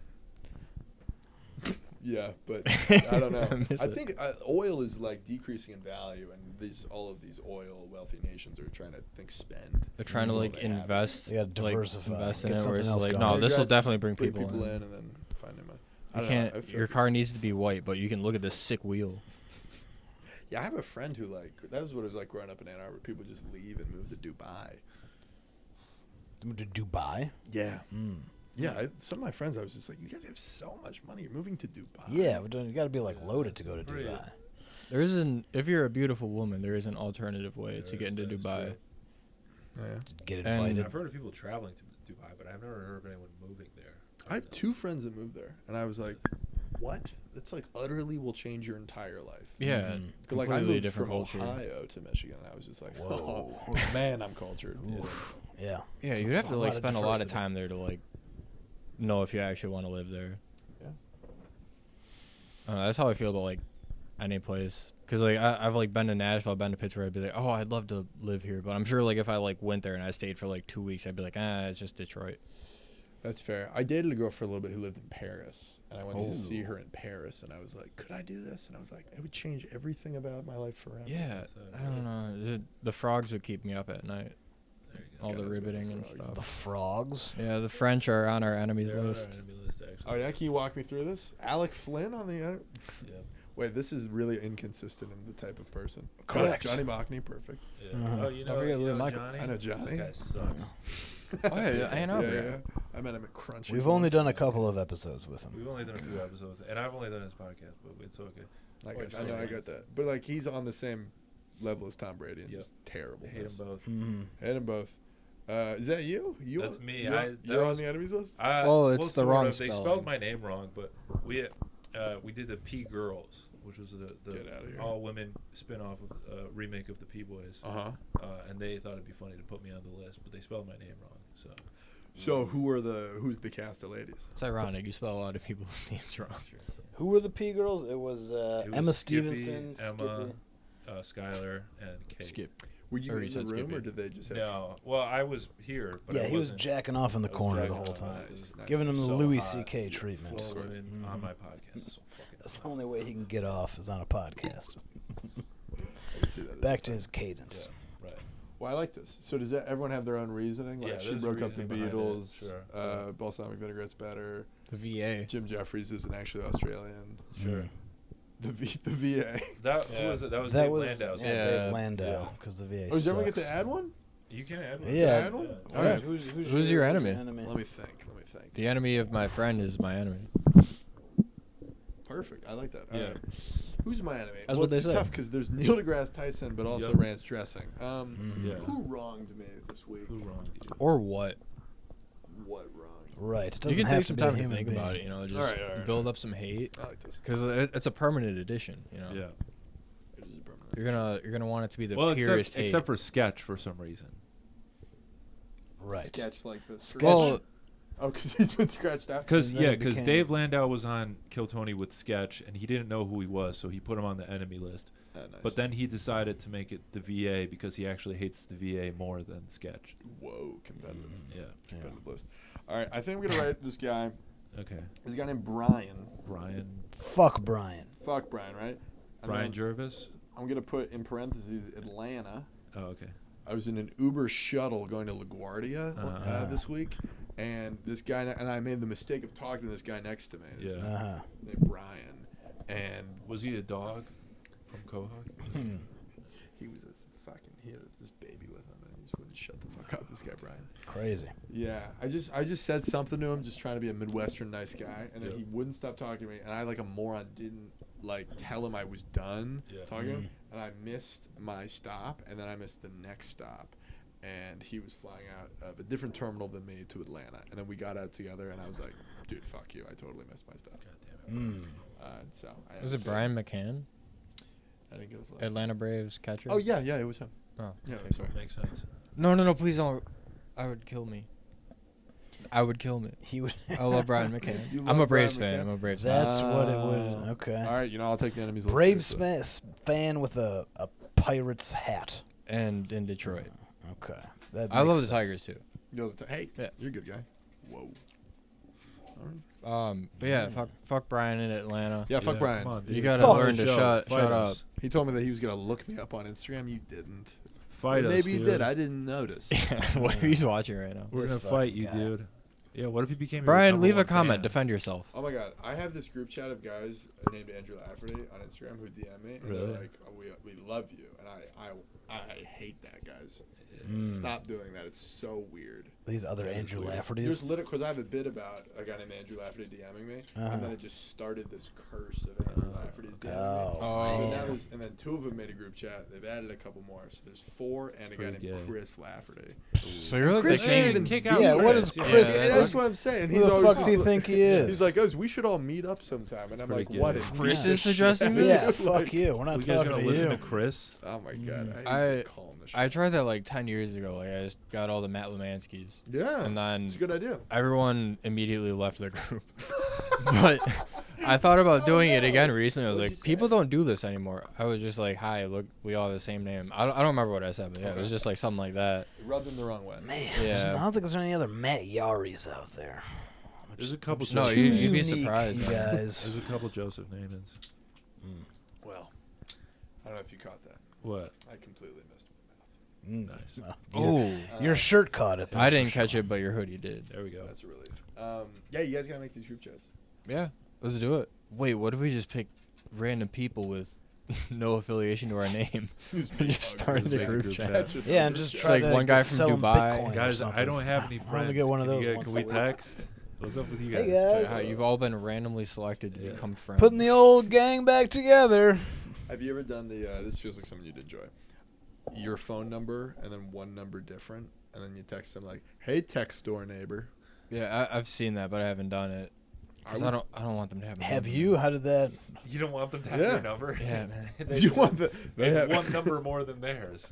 Yeah, but I don't know. I think oil is like decreasing in value, and all of these oil wealthy nations are trying to spend. They're trying to like invest. Yeah, diversify. Like, invest in get it. Where it's else like, going. no, this will definitely bring people in. in and then find them. You can't. Your car needs to be white, but you can look at this sick wheel. Yeah, I have a friend who that was what it was like growing up in Ann Arbor. People just leave and move to Dubai. Move to Dubai? Yeah. Mm. Yeah, some of my friends, I was just like, you guys have so much money. You're moving to Dubai. Yeah, you got to be like loaded to go to Dubai. There isn't. If you're a beautiful woman, there is an alternative way to get into Dubai. Yeah. Just get invited. And I've heard of people traveling to Dubai, but I've never heard of anyone moving there. I have 2 friends that moved there, and I was like, what? It's like utterly will change your entire life. Yeah. Like I moved from Ohio to Michigan, and I was just like, whoa, man, I'm cultured. Yeah. Yeah, you'd have to like spend a lot of time there to like know if you actually want to live there. Yeah. That's how I feel about like any place. Cause like I've like been to Nashville, I've been to Pittsburgh. I'd be like, oh, I'd love to live here, but I'm sure like if I like went there and I stayed for like 2 weeks, I'd be like, it's just Detroit. That's fair. I dated a girl for a little bit who lived in Paris, and I went to see her in Paris, and I was like, could I do this? And I was like, it would change everything about my life forever. Yeah, I don't know. The frogs would keep me up at night. All the ribbiting and stuff. The frogs? Yeah, the French are on our enemies list. Oh, yeah? Can you walk me through this? Alec Flynn on the... Yeah. Wait, this is really inconsistent in the type of person. Correct. Johnny Bachny, perfect. Yeah. Oh, you know, Johnny? I know Johnny. That guy sucks. Oh, yeah, I know. Yeah. I met him at Crunchy. We've only done a couple of episodes with him. We've only done 2 episodes, and I've only done his podcast, but it's okay. I got that. But like, he's on the same level as Tom Brady and just terrible. Hate them both. Hate them both. Is that you? That's me. You're on the enemies list? It's the wrong spelling. They spelled my name wrong, but we did the P Girls, which was the all women spin-off of remake of the P Boys. And they thought it'd be funny to put me on the list, but they spelled my name wrong. So who's the cast of ladies? It's ironic. You spell a lot of people's names wrong. Who were the P girls? It was Emma Skippy, Stevenson, Emma, Skylar, and Kate. Skip. Were you in the room, Skippy. Or did they just have... No. Well, I was here, but he was jacking off in the corner the whole time. Giving him the Louis C.K. treatment. On my podcast. That's the only way he can get off is on a podcast. Back to his cadence. Yeah, right. Well, I like this. So does everyone have their own reasoning? Like she broke up the Beatles. Balsamic Vinaigrette's better. The VA. Jim Jeffries isn't actually Australian. Sure. The VA. Who was it? That was Dave Landau. Yeah, Dave Landau, because the VA. Oh, does everyone get to add one? You can add one. Yeah. Add one? Yeah. All right. Who's your enemy? Let me think. The enemy of my friend is my enemy. Perfect. I like that. Yeah. All right. Who's my enemy? That's what they it's say. tough because there's Neil deGrasse Tyson, but also Rance Dressing. Who wronged me this week? Who wronged you? Or what? What wronged? Right. It You can have take some time to human think being. about it. You know, just All right. build up some hate. I like this. Because it's a permanent addition. You know. Yeah. It is a permanent. You're gonna want it to be the Well, purest hate. except for Sketch for some reason. Right. Sketch like this. Sketch. Well, Oh, because he's been scratched out? Because And then it became- Dave Landau was on Kill Tony with Sketch, and he didn't know who he was, so he put him on the enemy list. Nice. But then he decided to make it the VA because he actually hates the VA more than Sketch. Whoa, competitive. Yeah. Competitive list. All right, I think I'm going to write this guy. Okay. There's a guy named Brian. Fuck Brian. Fuck Brian, right? And Brian then Jervis? I'm going to put in parentheses Atlanta. Oh, okay. I was in an Uber shuttle going to LaGuardia this week, and this guy, and I made the mistake of talking to this guy next to me. This named Brian, and was he a dog from Quahog? He had this baby with him, and he just wouldn't shut the fuck up. This guy Brian. Crazy. Yeah, I just said something to him, just trying to be a Midwestern nice guy, and then he wouldn't stop talking to me, and I like a moron didn't like tell him I was done talking to him, and I missed my stop, and then I missed the next stop, and he was flying out of a different terminal than me to Atlanta. And then we got out together, and I was like, dude, fuck you. I totally missed my stuff. God damn it. So Was it Brian McCann? I didn't get his last Atlanta Braves catcher? Oh, yeah, it was him. Oh. Yeah, okay. sorry. Makes sense. No, please don't. I would kill me. I would kill me. He would. I love Brian McCann. You I'm a love Braves Brian fan. McCann? I'm a Braves fan. That's what it would. Okay. All right, I'll take the enemy's list. Braves fan with a Pirates hat. And in Detroit. Okay. That I love makes the Tigers sense. too. Hey, Yeah. you're a good guy. Whoa. But yeah, fuck Brian in Atlanta. Yeah, fuck Yeah, Brian. come on, dude. You gotta Fuck learn to Show. shut Fight up. us. He told me that he was gonna look me up on Instagram. You didn't. Fight Or us, maybe you dude. did. I didn't notice. What are you watching right now? We're This gonna fucking fight you, guy. dude. Yeah, what if he became your Brian, number leave a one comment. fan? Defend yourself. Oh my god, I have this group chat of guys named Andrew Lafferty on Instagram who DM me, and Really? they're like, oh, "We love you," and I hate that, guys. Stop doing that. It's so weird. These other That is Andrew weird. Laffertys. There's literally because I have a bit about a guy named Andrew Lafferty DMing me, and then it just started this curse of Andrew Lafferty's DMing me. Oh, So man. now and then two of them made a group chat. They've added a couple more, so there's 4 and a guy pretty named gay. Chris Lafferty. So you're like Chris the king. even- kick out Yeah, what Chris. is Yeah, Chris? Yeah, That's what I'm saying. Who the always fuck just do you like- think he is? He's like, guys, we should all meet up sometime. And I'm pretty like, gay. what? Chris Meet is this suggesting shit? this? Yeah, fuck you. We're not You guys talking gonna to listen you. to Chris? Oh my god, I I- hate calling this shit. I tried that like 10 years ago. Like I just got all the Matt Lemanskis. Yeah, And then it's a good idea. everyone immediately left the group. But I thought about doing it again recently. I was What'd like, you people say? don't do this anymore. I was just like, hi, look, we all have the same name. I don't remember what I said, but yeah, it was just like something like that. It rubbed him the wrong way. Man, Yeah. I don't think there's any other Matt Yaris out there. There's a couple. No, Joseph you'd be Naimans. surprised, you man. guys. There's a couple Joseph Naimans. Well, I don't know if you caught that. What? I completely missed my mouth. Nice. Oh, Your shirt caught it. I didn't catch it, but your hoodie did. There we go. That's a relief. Yeah, you guys gotta make these group chats. Yeah, let's do it. Wait, what if we just pick random people with no affiliation to our name? We just started Just a make a group group chat. chat. just Yeah, a and group just chat. try like to one guy from sell 'em Dubai. Bitcoin or Guys, I something. don't have any I friends. only get one of Can those you once Can a we week. text? What's up with you Hey, guys? guys. You've all been randomly selected to Yeah. become friends. Putting the old gang back together. Have you ever done the? This feels like something you'd enjoy. Your phone number and then one number different, and then you text them like, "Hey, text door neighbor." Yeah, I've seen that, but I haven't done it. 'Cause I don't want them to have. a Have number. you? How did that? You don't want them to have Yeah. your number. Yeah, man. They- You want the? They It's have, one number more than theirs.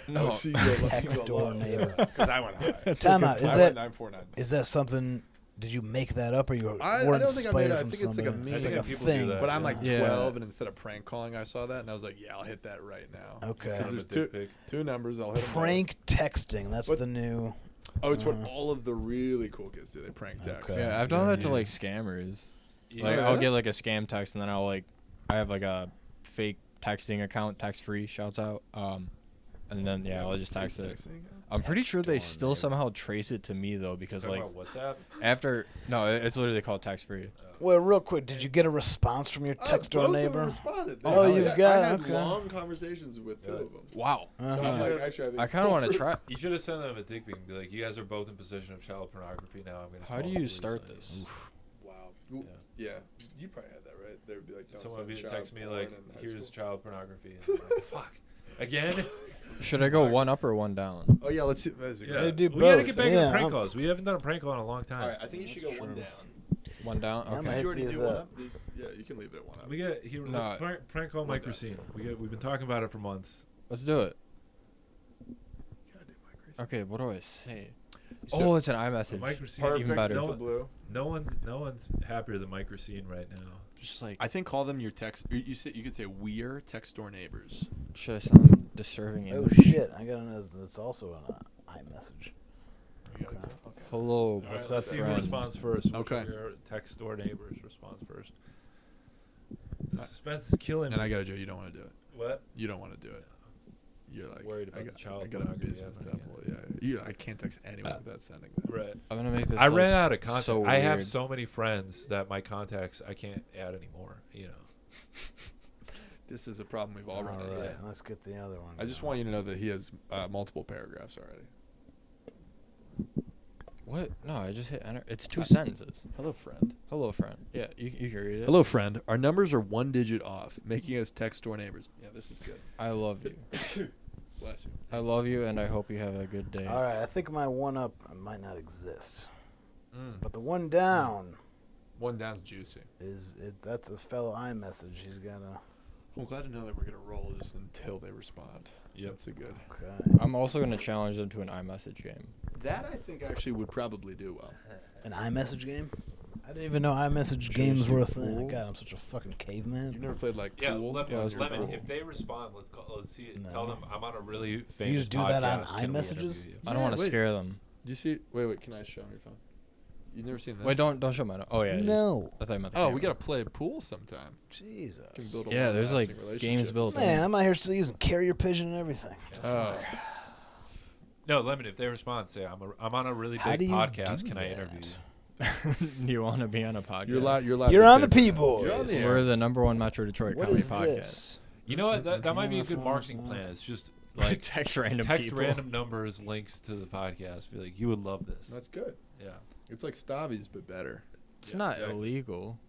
No. see, you go Text low. door neighbor. Because I went high. Time out. Is I went that 949. is that something? Did you make that up, or you were I were don't think I made inspired it. I from think it's like a somebody? meme. It's like I a think people do thing. that. But I'm like Yeah. 12, and instead of prank calling, I saw that, and I was like, "Yeah, I'll hit that right now." Okay. Send them There's a dick pic. two numbers. I'll hit them. Prank texting. That's What- the new. Oh, it's what all of the really cool kids do. They prank text. Okay. Yeah, I've done that to Yeah. like scammers. Yeah. Like Yeah. I'll get like a scam text, and then I have like a fake texting account, text free, shouts out. And then I'll just text it. I'm pretty sure they Text still door somehow trace it to me though, because Talking like about WhatsApp. after it's literally called text free. Well, real quick, did you get a response from your text door Both of them neighbor? responded. Oh, They- you've I got- had okay. long conversations with two of them. Wow. So I'm Uh-huh. like, actually, think I it's kind of want to foolproof. try. You should have sent them a dick pic and be like, "You guys are both in possession of child pornography now." I'm gonna. How call do the you police start on this? you." Wow. Ooh, yeah. You probably had that, right? They would be like, "Don't Someone send would child text me porn like, in high "Here's school." child pornography." And I'm like, fuck. Again? Should I go one up or one down? Oh yeah, let's see. That's a Yeah. good. They do We gotta both, get back yeah, to prank I'm- calls. We haven't done a prank call in a long time. All right, I think you should go That's one true. down. One down. Yeah, I Okay. might Did you already these do one up. up? Yeah, you can leave it at one up. We got here. No. Let's prank call One Mike down. Racine. We've been talking about it for months. Let's do it. You gotta do Mike Racine. Okay. What do I say? So- Oh, it's an iMessage. Mike Racine. Perfect. Even better. It's a blue. No one's happier than Mike Racine right now. Just like, I think call them your text. You could say we're text door neighbors. should I send them disturbing Oh image? shit! I got an. It's also an iMessage. You got it. Okay. Okay. Hello, All right, what's let's up, see who friend? responds first. Which Okay. of your text door neighbors responds first. The suspense is killing And me. I got to you don't want to do it. What? You don't want to do it. You're like Worried about I the got, child I got a pornography business happening, temple. Yeah. I can't text anyone without sending that. Right. I'm gonna make this. I like, ran out of contact. so I have weird. so many friends that my contacts I can't add anymore. You know. This is a problem we've all run All into. right, let's get the other one. I just want you to know that he has multiple paragraphs already. What? No, I just hit enter. It's 2 sentences. Hello, friend. Hello, friend. Yeah, you can read it. Hello, friend. Our numbers are 1 digit off, making us text door neighbors. Yeah, this is good. I love you. Bless you. I love you, and I hope you have a good day. All right, I think my one up might not exist, but the one down. One down's juicy. That's a fellow iMessage. He's got a. I'm glad to know that we're gonna roll this until they respond. Yep. That's a good. Okay. I'm also gonna challenge them to an iMessage game. That I think actually would probably do well. An iMessage game? I didn't even know iMessage games were a thing. God, I'm such a fucking caveman. You never played like Yeah, pool? Lemon, if they respond, let's see it. No. Tell them I'm on a really famous You just do that on podcast. Can we iMessages? interview you? I don't want to wait. scare them. Did you see it? Wait, can I show them your phone? You've never seen this? Wait, don't show mine. Oh yeah. No. I thought you meant the Oh, camera. we gotta play pool sometime. Jesus. Can build a Yeah, there's like long-lasting relationship. games built. Man, I'm out here still using carrier pigeon and everything. Oh. No, Lemon, if they respond, say I'm on a really How big do you podcast. do Can I that? interview you? Do you want to be on a podcast? You're allowed. You're to on the take- P-Boys. You're on the air. We're the #1 Metro Detroit What comedy is podcast. this? You know what? That might be a good marketing plan. It's just like Text random text people. random numbers, links to the podcast. Be like, you would love this. That's good. Yeah. It's like Stavi's, but better. It's Yeah, not exactly. illegal.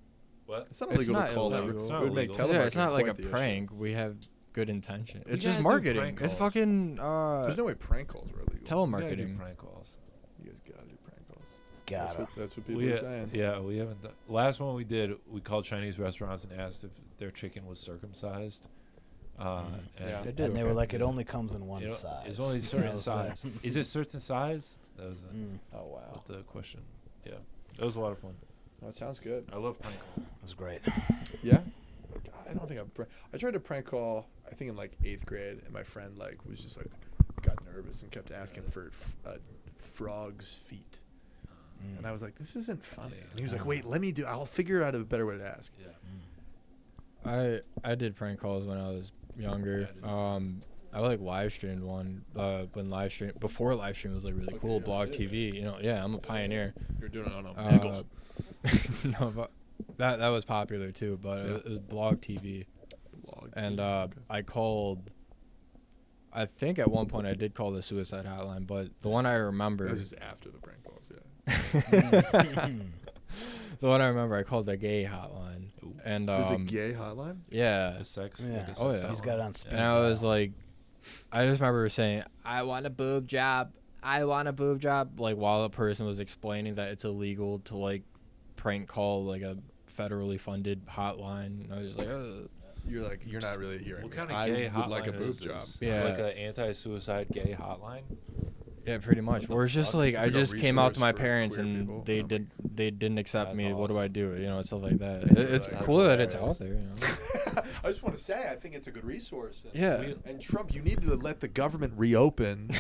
What? It's not It's illegal not to call illegal. that. It's not It would make illegal. Yeah, it's telemarketing not like a quite the issue. prank. We have good intention. We It's just gotta do marketing. prank It's calls. fucking There's no way prank calls are illegal. We gotta do telemarketing. prank calls. You guys gotta do prank calls. Gotta. That's what people We are saying. yeah, we haven't. Last one we did, we called Chinese restaurants and asked if their chicken was circumcised. Yeah. And They do. And they were okay. like, it only comes in one you know, size. it's only a That certain was size. Is it certain size? That was Oh, wow. the question. Yeah, that was a lot of fun. That sounds good. I love prank calls. It was great. Yeah. God, I don't think I tried to prank call. I think in like 8th grade, and my friend like was just like got nervous and kept asking for frog's feet. And I was like, this isn't funny. And he was like, wait, I'll figure out a better way to ask. Yeah. I did prank calls when I was younger. I like live streamed one before live stream was like really cool. Blog TV, you know. Yeah, I'm a pioneer. You're doing it on a Bagels. No, but that was popular too. But it was Blog TV, and I called. I think at one point I did call the suicide hotline, but the one I remember. That was just after the prank calls, yeah. The one I remember, I called the gay hotline, and There's a gay hotline? yeah, The sex. Yeah. like a Oh, sex yeah. He's hotline. got it on speed. and I was like, I just remember saying, I want a boob job, like while the person was explaining that it's illegal to like prank call like a federally funded hotline. I was just like, ugh. You're not really hearing What me. kind of I gay would hotline like a boob is job. this? Yeah. Like an anti-suicide gay hotline. Yeah, pretty much. Where it's just like It's I like a just came out to my resource for parents queer and people. they didn't accept That's me. What do awesome. I do? You know, stuff like that. You're It's like, cool that it's hilarious. out there. You know? I just want to say, I think it's a good resource. And, Yeah. And Trump, you need to let the government reopen.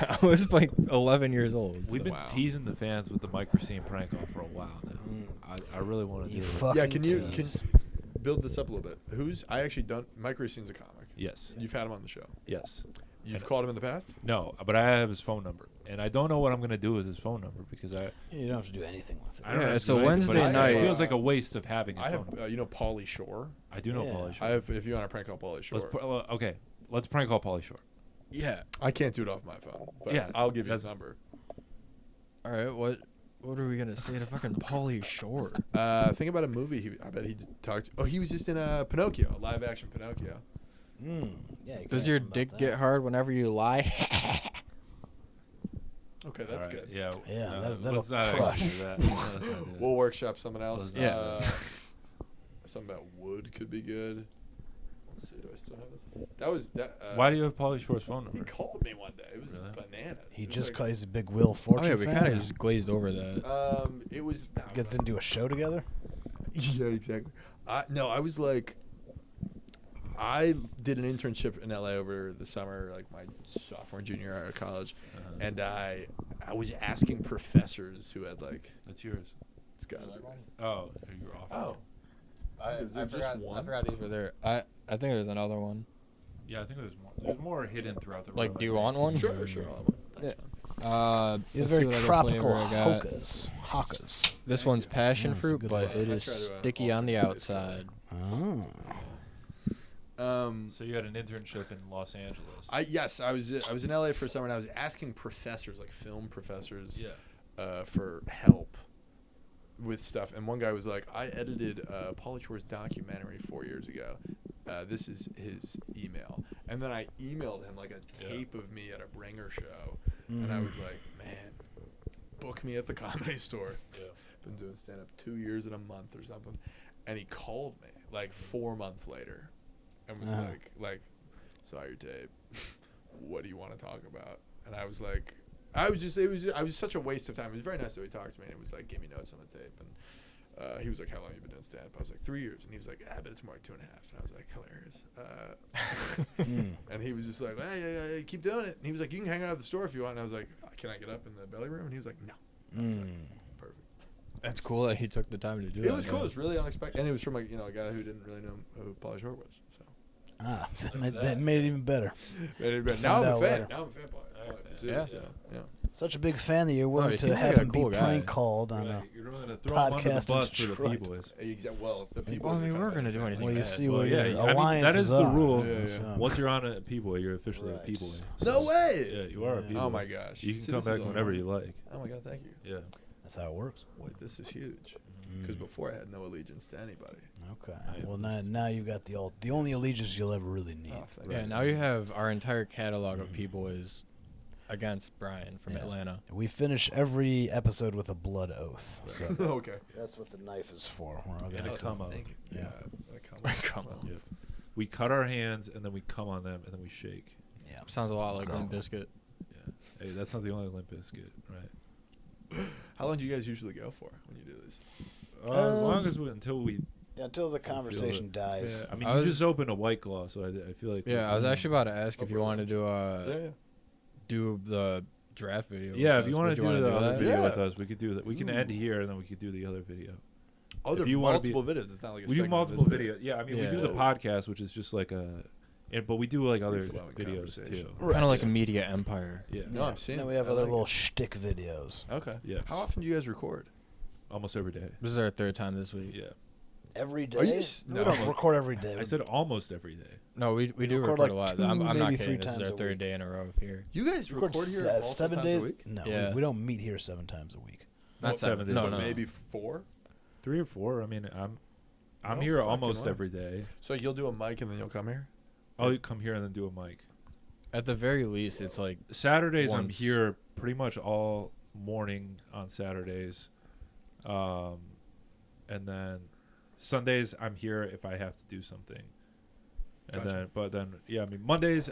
I was like 11 years old. We've so. been Wow. teasing the fans with the microscene prank call for a while now. I really want to do You it. fucking Yeah, can tease. build this up a little bit? I actually done Mike Racine's a comic. Yes. You've had him on the show. Yes. You've And- called him in the past? No, but I have his phone number, and I don't know what I'm gonna do with his phone number because You don't have to do anything with it. I don't Yeah, know it's if a but Wednesday it night. feels like a waste of having his I phone have, number. Paulie Shore. I do know Yeah. Paulie Shore. I have, if you want to prank call Paulie Shore. Okay, let's prank call Paulie Shore. Yeah. I can't do it off my phone, but Yeah, I'll give you his that's- number. All right. What are we gonna say to fucking Paulie Shore? Think about a movie. I bet he talked. Oh, he was just in Pinocchio, live action Pinocchio. Yeah. you can Does ask your him about dick that. get hard whenever you lie? Okay, that's All right, good. Yeah. Yeah, no, that'll let's not crush. actually do that. Let's not do that. We'll workshop someone else. Let's not Yeah. Something about wood could be good. Let's see. Do I still have this? That was that. Why do you have Paulie Shore's phone He number? called me one day. It was Really? bananas. He It was just like, called. He's a big Will Oh Fortune yeah, we fan. kind of just glazed over that. It was. Get to do a show together. Yeah, exactly. No, I was like, I did an internship in LA over the summer, like my sophomore, junior year of college, and I was asking professors who had like. That's yours. It's got. Oh, you're off. Oh. Is there just one? I forgot these were there. I think there's another one. Yeah, I think there's more. There's more hidden throughout the room. Like, do you want one? Sure. I'll have one. That's Yeah. fine. He's Let's very see what other tropical flavor I got. hokas. This Thank one's you. passion That's a fruit, good but one. it I is try to, sticky on the alternate flavor. outside. Oh. So you had an internship in Los Angeles. I was in LA for a summer, and I was asking professors, like film professors, for help with stuff. And one guy was like, I edited Paulie Shore's documentary 4 years ago. This is his email. And then I emailed him like a tape of me at a Bringer show, and I was like, man, book me at the Comedy Store. Yeah. Been doing stand-up 2 years and a month or something. And he called me like 4 months later and was like, saw your tape. What do you want to talk about? And I was like, I was such a waste of time. It was very nice that he talked to me, and it was like, gave me notes on the tape. And he was like, how long have you been doing stand-up? I was like, 3 years. And he was like, but it's more like 2.5. And I was like, hilarious. And he was just like, hey, keep doing it. And he was like, you can hang out at the store if you want. And I was like, can I get up in the belly room? And he was like, no. I was like, perfect. That's cool that he took the time to do it. It was cool. It was really unexpected. And it was from a guy who didn't really know who Paulie Shore was. So that made it even better. Now I'm a fan. Now I'm a fan. Yeah. Such a big fan that you're willing to have him be prank called on a you're going to throw him under the bus for the P-boys. Well, the people. Well, I mean, we we're going to do anything. Well, you bad. see where your I mean, alliance that is the rule. So. Once you're on a P-boy, you're officially a P-boy. So, No way. Yeah, you are a P-boy. Oh my gosh. You can come back whenever you like. Oh my god, thank you. Yeah. That's how it works. Wait, this is huge. Because before I had no allegiance to anybody. Okay. Well, now you've got the only allegiance you'll ever really need. Oh, Yeah, now you have our entire catalog of P-boys against Brian from Atlanta. We finish every episode with a blood oath. So okay. that's what the knife is for. And a come up. Yeah. Come on. Yeah. We cut our hands, and then we come on them, and then we shake. Yeah. Sounds a lot like Limp Bizkit. Yeah. Hey, that's not the only Limp Bizkit, right? How long do you guys usually go for when you do this? As long as until the conversation dies. Yeah, I mean, you just opened a White Claw, so I feel like. Yeah, I was actually about to ask if you wanted to do the draft video. Yeah, if you want to do the other video Yeah. with us, we could do that. We can end here, and then we could do the other video. Oh, there are multiple videos. It's not like we do multiple videos. Yeah, I mean, we do the podcast, which is just like but we do like other videos too. Kind of like a media empire. Yeah. No, I'm seeing. Then we have other little shtick videos. Okay. Yeah. How often do you guys record? Almost every day. This is our third time this week. Yeah. Every day? Are you We don't record every day. I said almost every day. No, we do record record like a lot. 2, I'm not maybe kidding. 3 This is times our a third week. day in a row here. You guys record here multiple 7 times days a week? No, Yeah. we don't meet here 7 times a week. Not 7 days. No, No. Maybe 4. 3 or 4. I mean, I'm No here fucking almost way. every day. So you'll do a mic and then you'll come here? I'll come here and then do a mic. At the very least, it's like Saturdays I'm once. here pretty much all morning on Saturdays. And then Sundays I'm here if I have to do something. And Gotcha. then I mean Mondays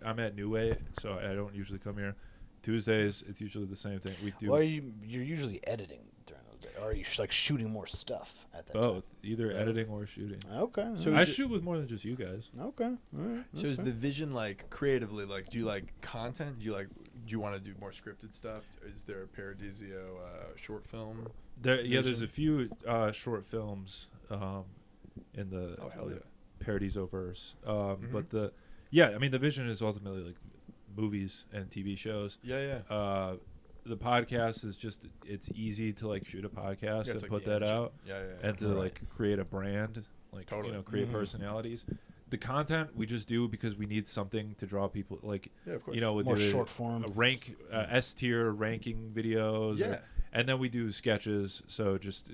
I'm at New Way, so I don't usually come here. Tuesdays it's usually the same thing. We do Well, you're usually editing during those days. Or are you like shooting more stuff at that both, either editing or shooting. time? Okay. So I is it- shoot with more than just you guys. Okay. All right. So is the vision like creatively, like do you like content? Do you want to do more scripted stuff? Is there a Paradizo short film? There's a few short films in the, hell the yeah. Paradizo verse. But I mean the vision is ultimately like movies and TV shows. Yeah. The podcast is just it's easy to like shoot a podcast Yeah, it's and like put the that engine. out Yeah. and to like create a brand, like Totally. create personalities. The content we just do because we need something to draw people, like Yeah, of course. with More the short form. S tier ranking videos. Yeah. And then we do sketches, so just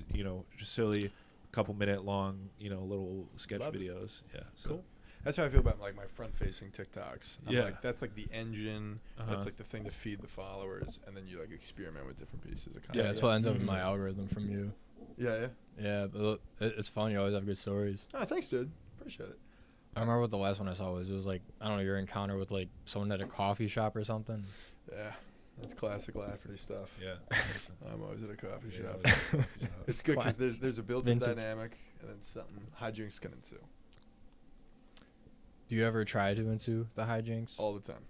silly, couple minute long, little sketch Love it. videos. Yeah, so. Cool. That's how I feel about like my front facing TikToks. I'm Yeah. like that's like the engine. Uh-huh. That's like the thing to feed the followers, and then you like experiment with different pieces of yeah, content. that's what ends up in my algorithm from you. Yeah. Yeah, but it's fun. You always have good stories. Oh, thanks, dude. Appreciate it. I remember what the last one I saw was. It was like, I don't know, your encounter with like someone at a coffee shop or something. Yeah, that's classic Lafferty stuff. Yeah. I'm always at a coffee Yeah, shop. It's good because there's a built-in Vintage. dynamic, and then something hijinks can ensue Do you ever try to ensue the hijinks? all the time.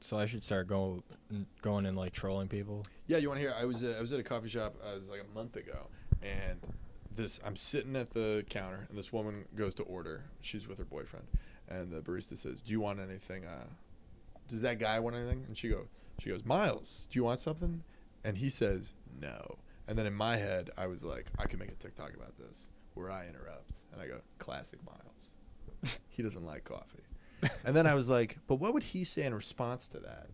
So I should start going and like trolling people. Yeah, you want to hear? I was at a coffee shop. I was like a month ago, and I'm sitting at the counter, and this woman goes to order. She's with her boyfriend, and the barista says, "Do you want anything? Does that guy want anything?" And she goes, "Miles, do you want something?" And he says, "No." And then in my head, I was like, I could make a TikTok about this where I interrupt, and I go, "Classic Miles. He doesn't like coffee." And then I was like, but what would he say in response to that?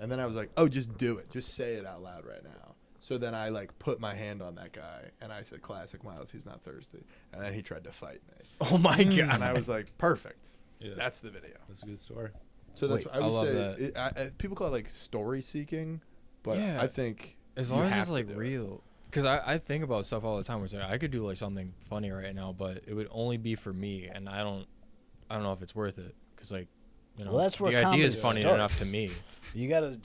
And then I was like, oh, just do it. Just say it out loud right now. So then I like put my hand on that guy and I said, "Classic Miles, he's not thirsty." And then he tried to fight me. Oh my god! And I was like, perfect. Yeah. That's the video. That's a good story. So that's Wait, what I would love say. that. People call it like story seeking, but Yeah. I think As you long as have it's to like do it. real. Because I think about stuff all the time. Where it's like, I could do like something funny right now, but it would only be for me, and I don't know if it's worth it. Because like, you know, Well, that's where the idea is comedy funny enough to starts. me. You got to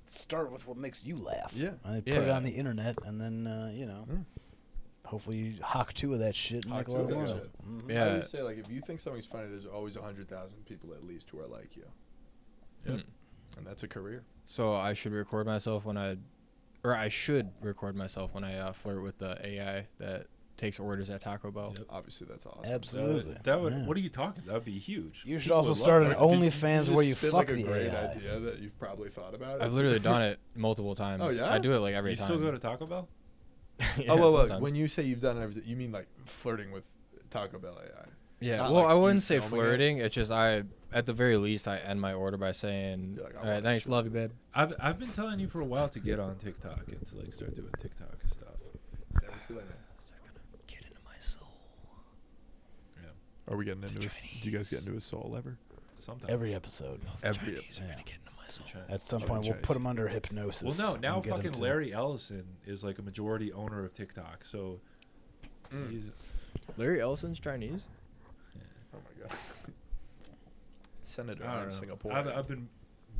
start with what makes you laugh. Yeah. And put it Yeah. on the internet, and then you know, hopefully you hawk 2 of that shit and make a lot of money. Mhm. I Yeah. would say like if you think something's funny, there's always 100,000 people at least who are like you, Hmm. and that's a career. So I should record myself when I should record myself when I flirt with the AI that takes orders at Taco Bell. Yep. Obviously, that's awesome. Absolutely. That would. Yeah. What are you talking? That would be huge. You should People also would start love an that. OnlyFans where you spit fuck like a the great AI. idea that you've probably thought about. I've literally done it multiple times. Oh, yeah? I do it like every You time. still go to Taco Bell? Yeah, oh, well, sometimes. when you say you've done everything, you mean like flirting with Taco Bell AI? Yeah, Not well, like I you wouldn't say filming it? flirting. It's just at the very least, I end my order by saying, You're like, I "All right, want thanks, this love you, babe." I've been telling you for a while to get on TikTok and to like start doing TikTok stuff. It's never too late. They're gonna get into my soul. Yeah. Are we getting into his? Do you guys get into his soul ever? Sometimes. Every episode. Every Chinese are Yeah. gonna get into my soul. At some Johnny point, we'll Chase. put him under hypnosis. Well, no. Now and get him fucking to- Larry Ellison is like a majority owner of TikTok. So he's Larry Ellison's Chinese. Oh my god. Senator I in don't know. Singapore. I've been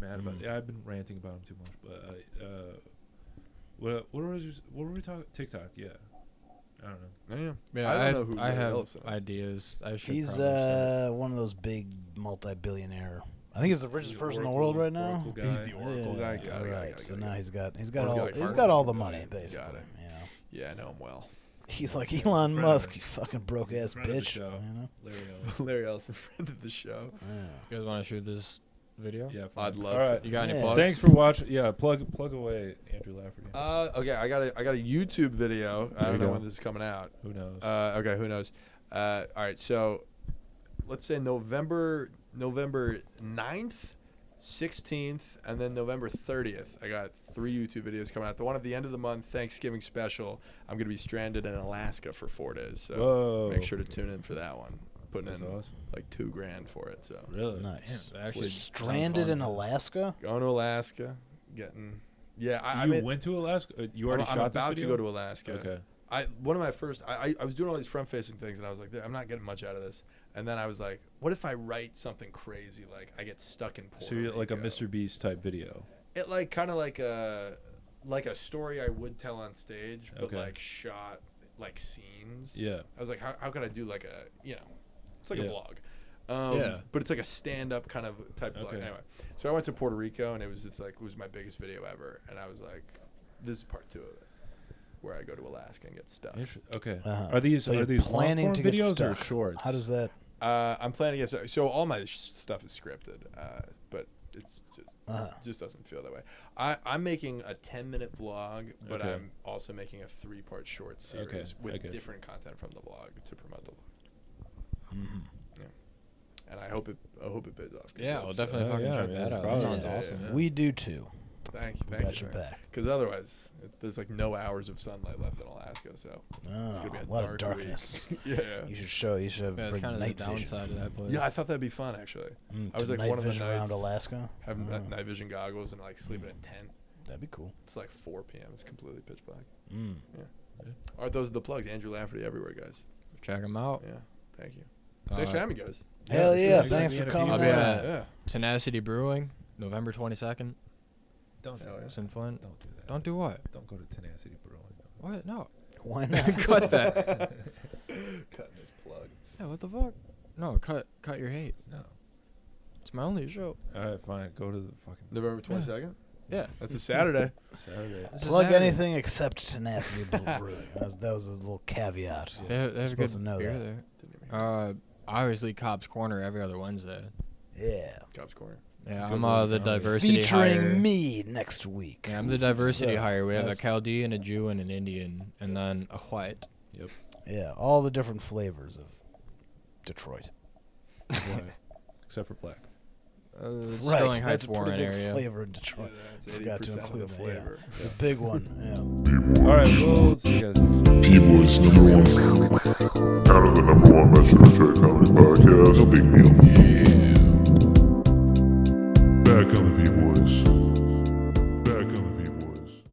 mad about. Yeah, I've been ranting about him too much. But what were we talking? TikTok. Yeah. I don't know. Yeah. Yeah, I don't know who I Larry have Ellison is. ideas. I should. He's probably start. one of those big multi-billionaire. I think he's the richest He's person in the Oracle- world right now. Oracle guy. He's the Oracle guy. Yeah, Got it, right. got it, So got it, now got it. he's got He's all got all the Got money it. basically. Got it. You know, Yeah, I know him well. he's like Elon Friend of Musk, the- you fucking broke ass friend of the bitch. show. You know. Larry Ellison. Larry Ellison, friend of the show. Yeah. You guys want to shoot this video? Yeah. fine. I'd love All right. to. You got any Yeah. plugs? Thanks for watching. Yeah. Plug away, Andrew Lafferty. Okay, I got a YouTube video. I There don't you know go. when this is coming out. Who knows? Okay, who knows? All right, so let's say November 9th, 16th, and then November 30th. I got 3 YouTube videos coming out. The one at the end of the month, Thanksgiving special, I'm going to be stranded in Alaska for 4 days. So Whoa. make sure to tune in for that one. Putting That's in awesome. like $2,000 for it. So Really? Nice. Damn, that actually Stranded sounds in fun. Alaska. going to Alaska, getting I You mean, went to Alaska? You already I'm shot about this to video? go to Alaska. Okay. One of my first, I was doing all these front-facing things, and I was like, I'm not getting much out of this. And then I was like, what if I write something crazy, like I get stuck in Puerto So you're like a Rico? Mr. Beast type video. It like kind of like a story I would tell on stage, but Okay. like shot like scenes. Yeah. I was like, how could I do like a it's like Yeah. a vlog. Yeah. But it's like a stand-up kind of type vlog. Okay. Anyway, so I went to Puerto Rico, and it was my biggest video ever, and I was like, this is part 2 of it, where I go to Alaska and get stuck. Okay. Uh-huh. Are these So you're planning long-form to get videos stuck. or shorts? How does that? I'm planning it. So all my stuff is scripted, but it's just doesn't feel that way. I'm making a 10-minute vlog, but Okay. I'm also making a 3-part short series Okay, with I get you. different content from the vlog to promote the vlog. Mhm. Yeah, and I hope it pays off. 'cause Yeah, I'll that's, definitely fucking yeah, check man, that out. That probably. sounds Yeah, awesome. yeah. We do too. Thank We you. got your back. Because otherwise, there's like no hours of sunlight left in Alaska, so it's Oh, gonna be a a lot dark of darkness. week. Yeah. You should Yeah, it's bring kind of the night vision. downside of that place. Yeah, I thought that'd be fun actually. I was to like night one of the vision around nights Alaska. having Oh, night vision goggles and like sleeping in a tent. that'd be cool. It's like 4 p.m. It's completely pitch black. Mm. All right, those are the plugs. Andrew Lafferty everywhere, guys. Check them out. Yeah, thank you. Thanks for having me, guys. Hell for yeah! sure. Thanks You for gotta coming I'll out. be at Yeah. Tenacity Brewing, November 22nd. Don't do Hell yeah. that. It's in Flint. Don't do that. Don't do what? Don't go to Tenacity Brewing. What? No. Why not? Cut that. Cutting this plug. Yeah, what the fuck? No, cut your hate. No. It's my only show. All right, fine. Go to the fucking November 22nd. Yeah. That's a Saturday. Saturday. This is Plug Saturday. anything except Tenacity Brewing. That was a little caveat. They have a Supposed good to know beer that. there. Didn't even hear Obviously Cobb's Corner every other Wednesday. Yeah. Cobb's Corner. Yeah, Good I'm one. the Oh, diversity Featuring hire. me next week. Yeah, I'm the diversity So, hire. We have a that's- Chaldean, a Jew, and an Indian, and then a white. Yep. Yeah, all the different flavors of Detroit. Right. Except for black. Right, Sterling so Heights, that's a pretty Warren big area. flavor in Detroit. That's Forgot to 80% of include the that. flavor. Yeah. It's a big one. Yeah. All right, we'll see you guys next time. P-Boys number one. Out of the number one Metro Detroit Comedy Podcast. No big deal. Yeah. Back on the P-Boys.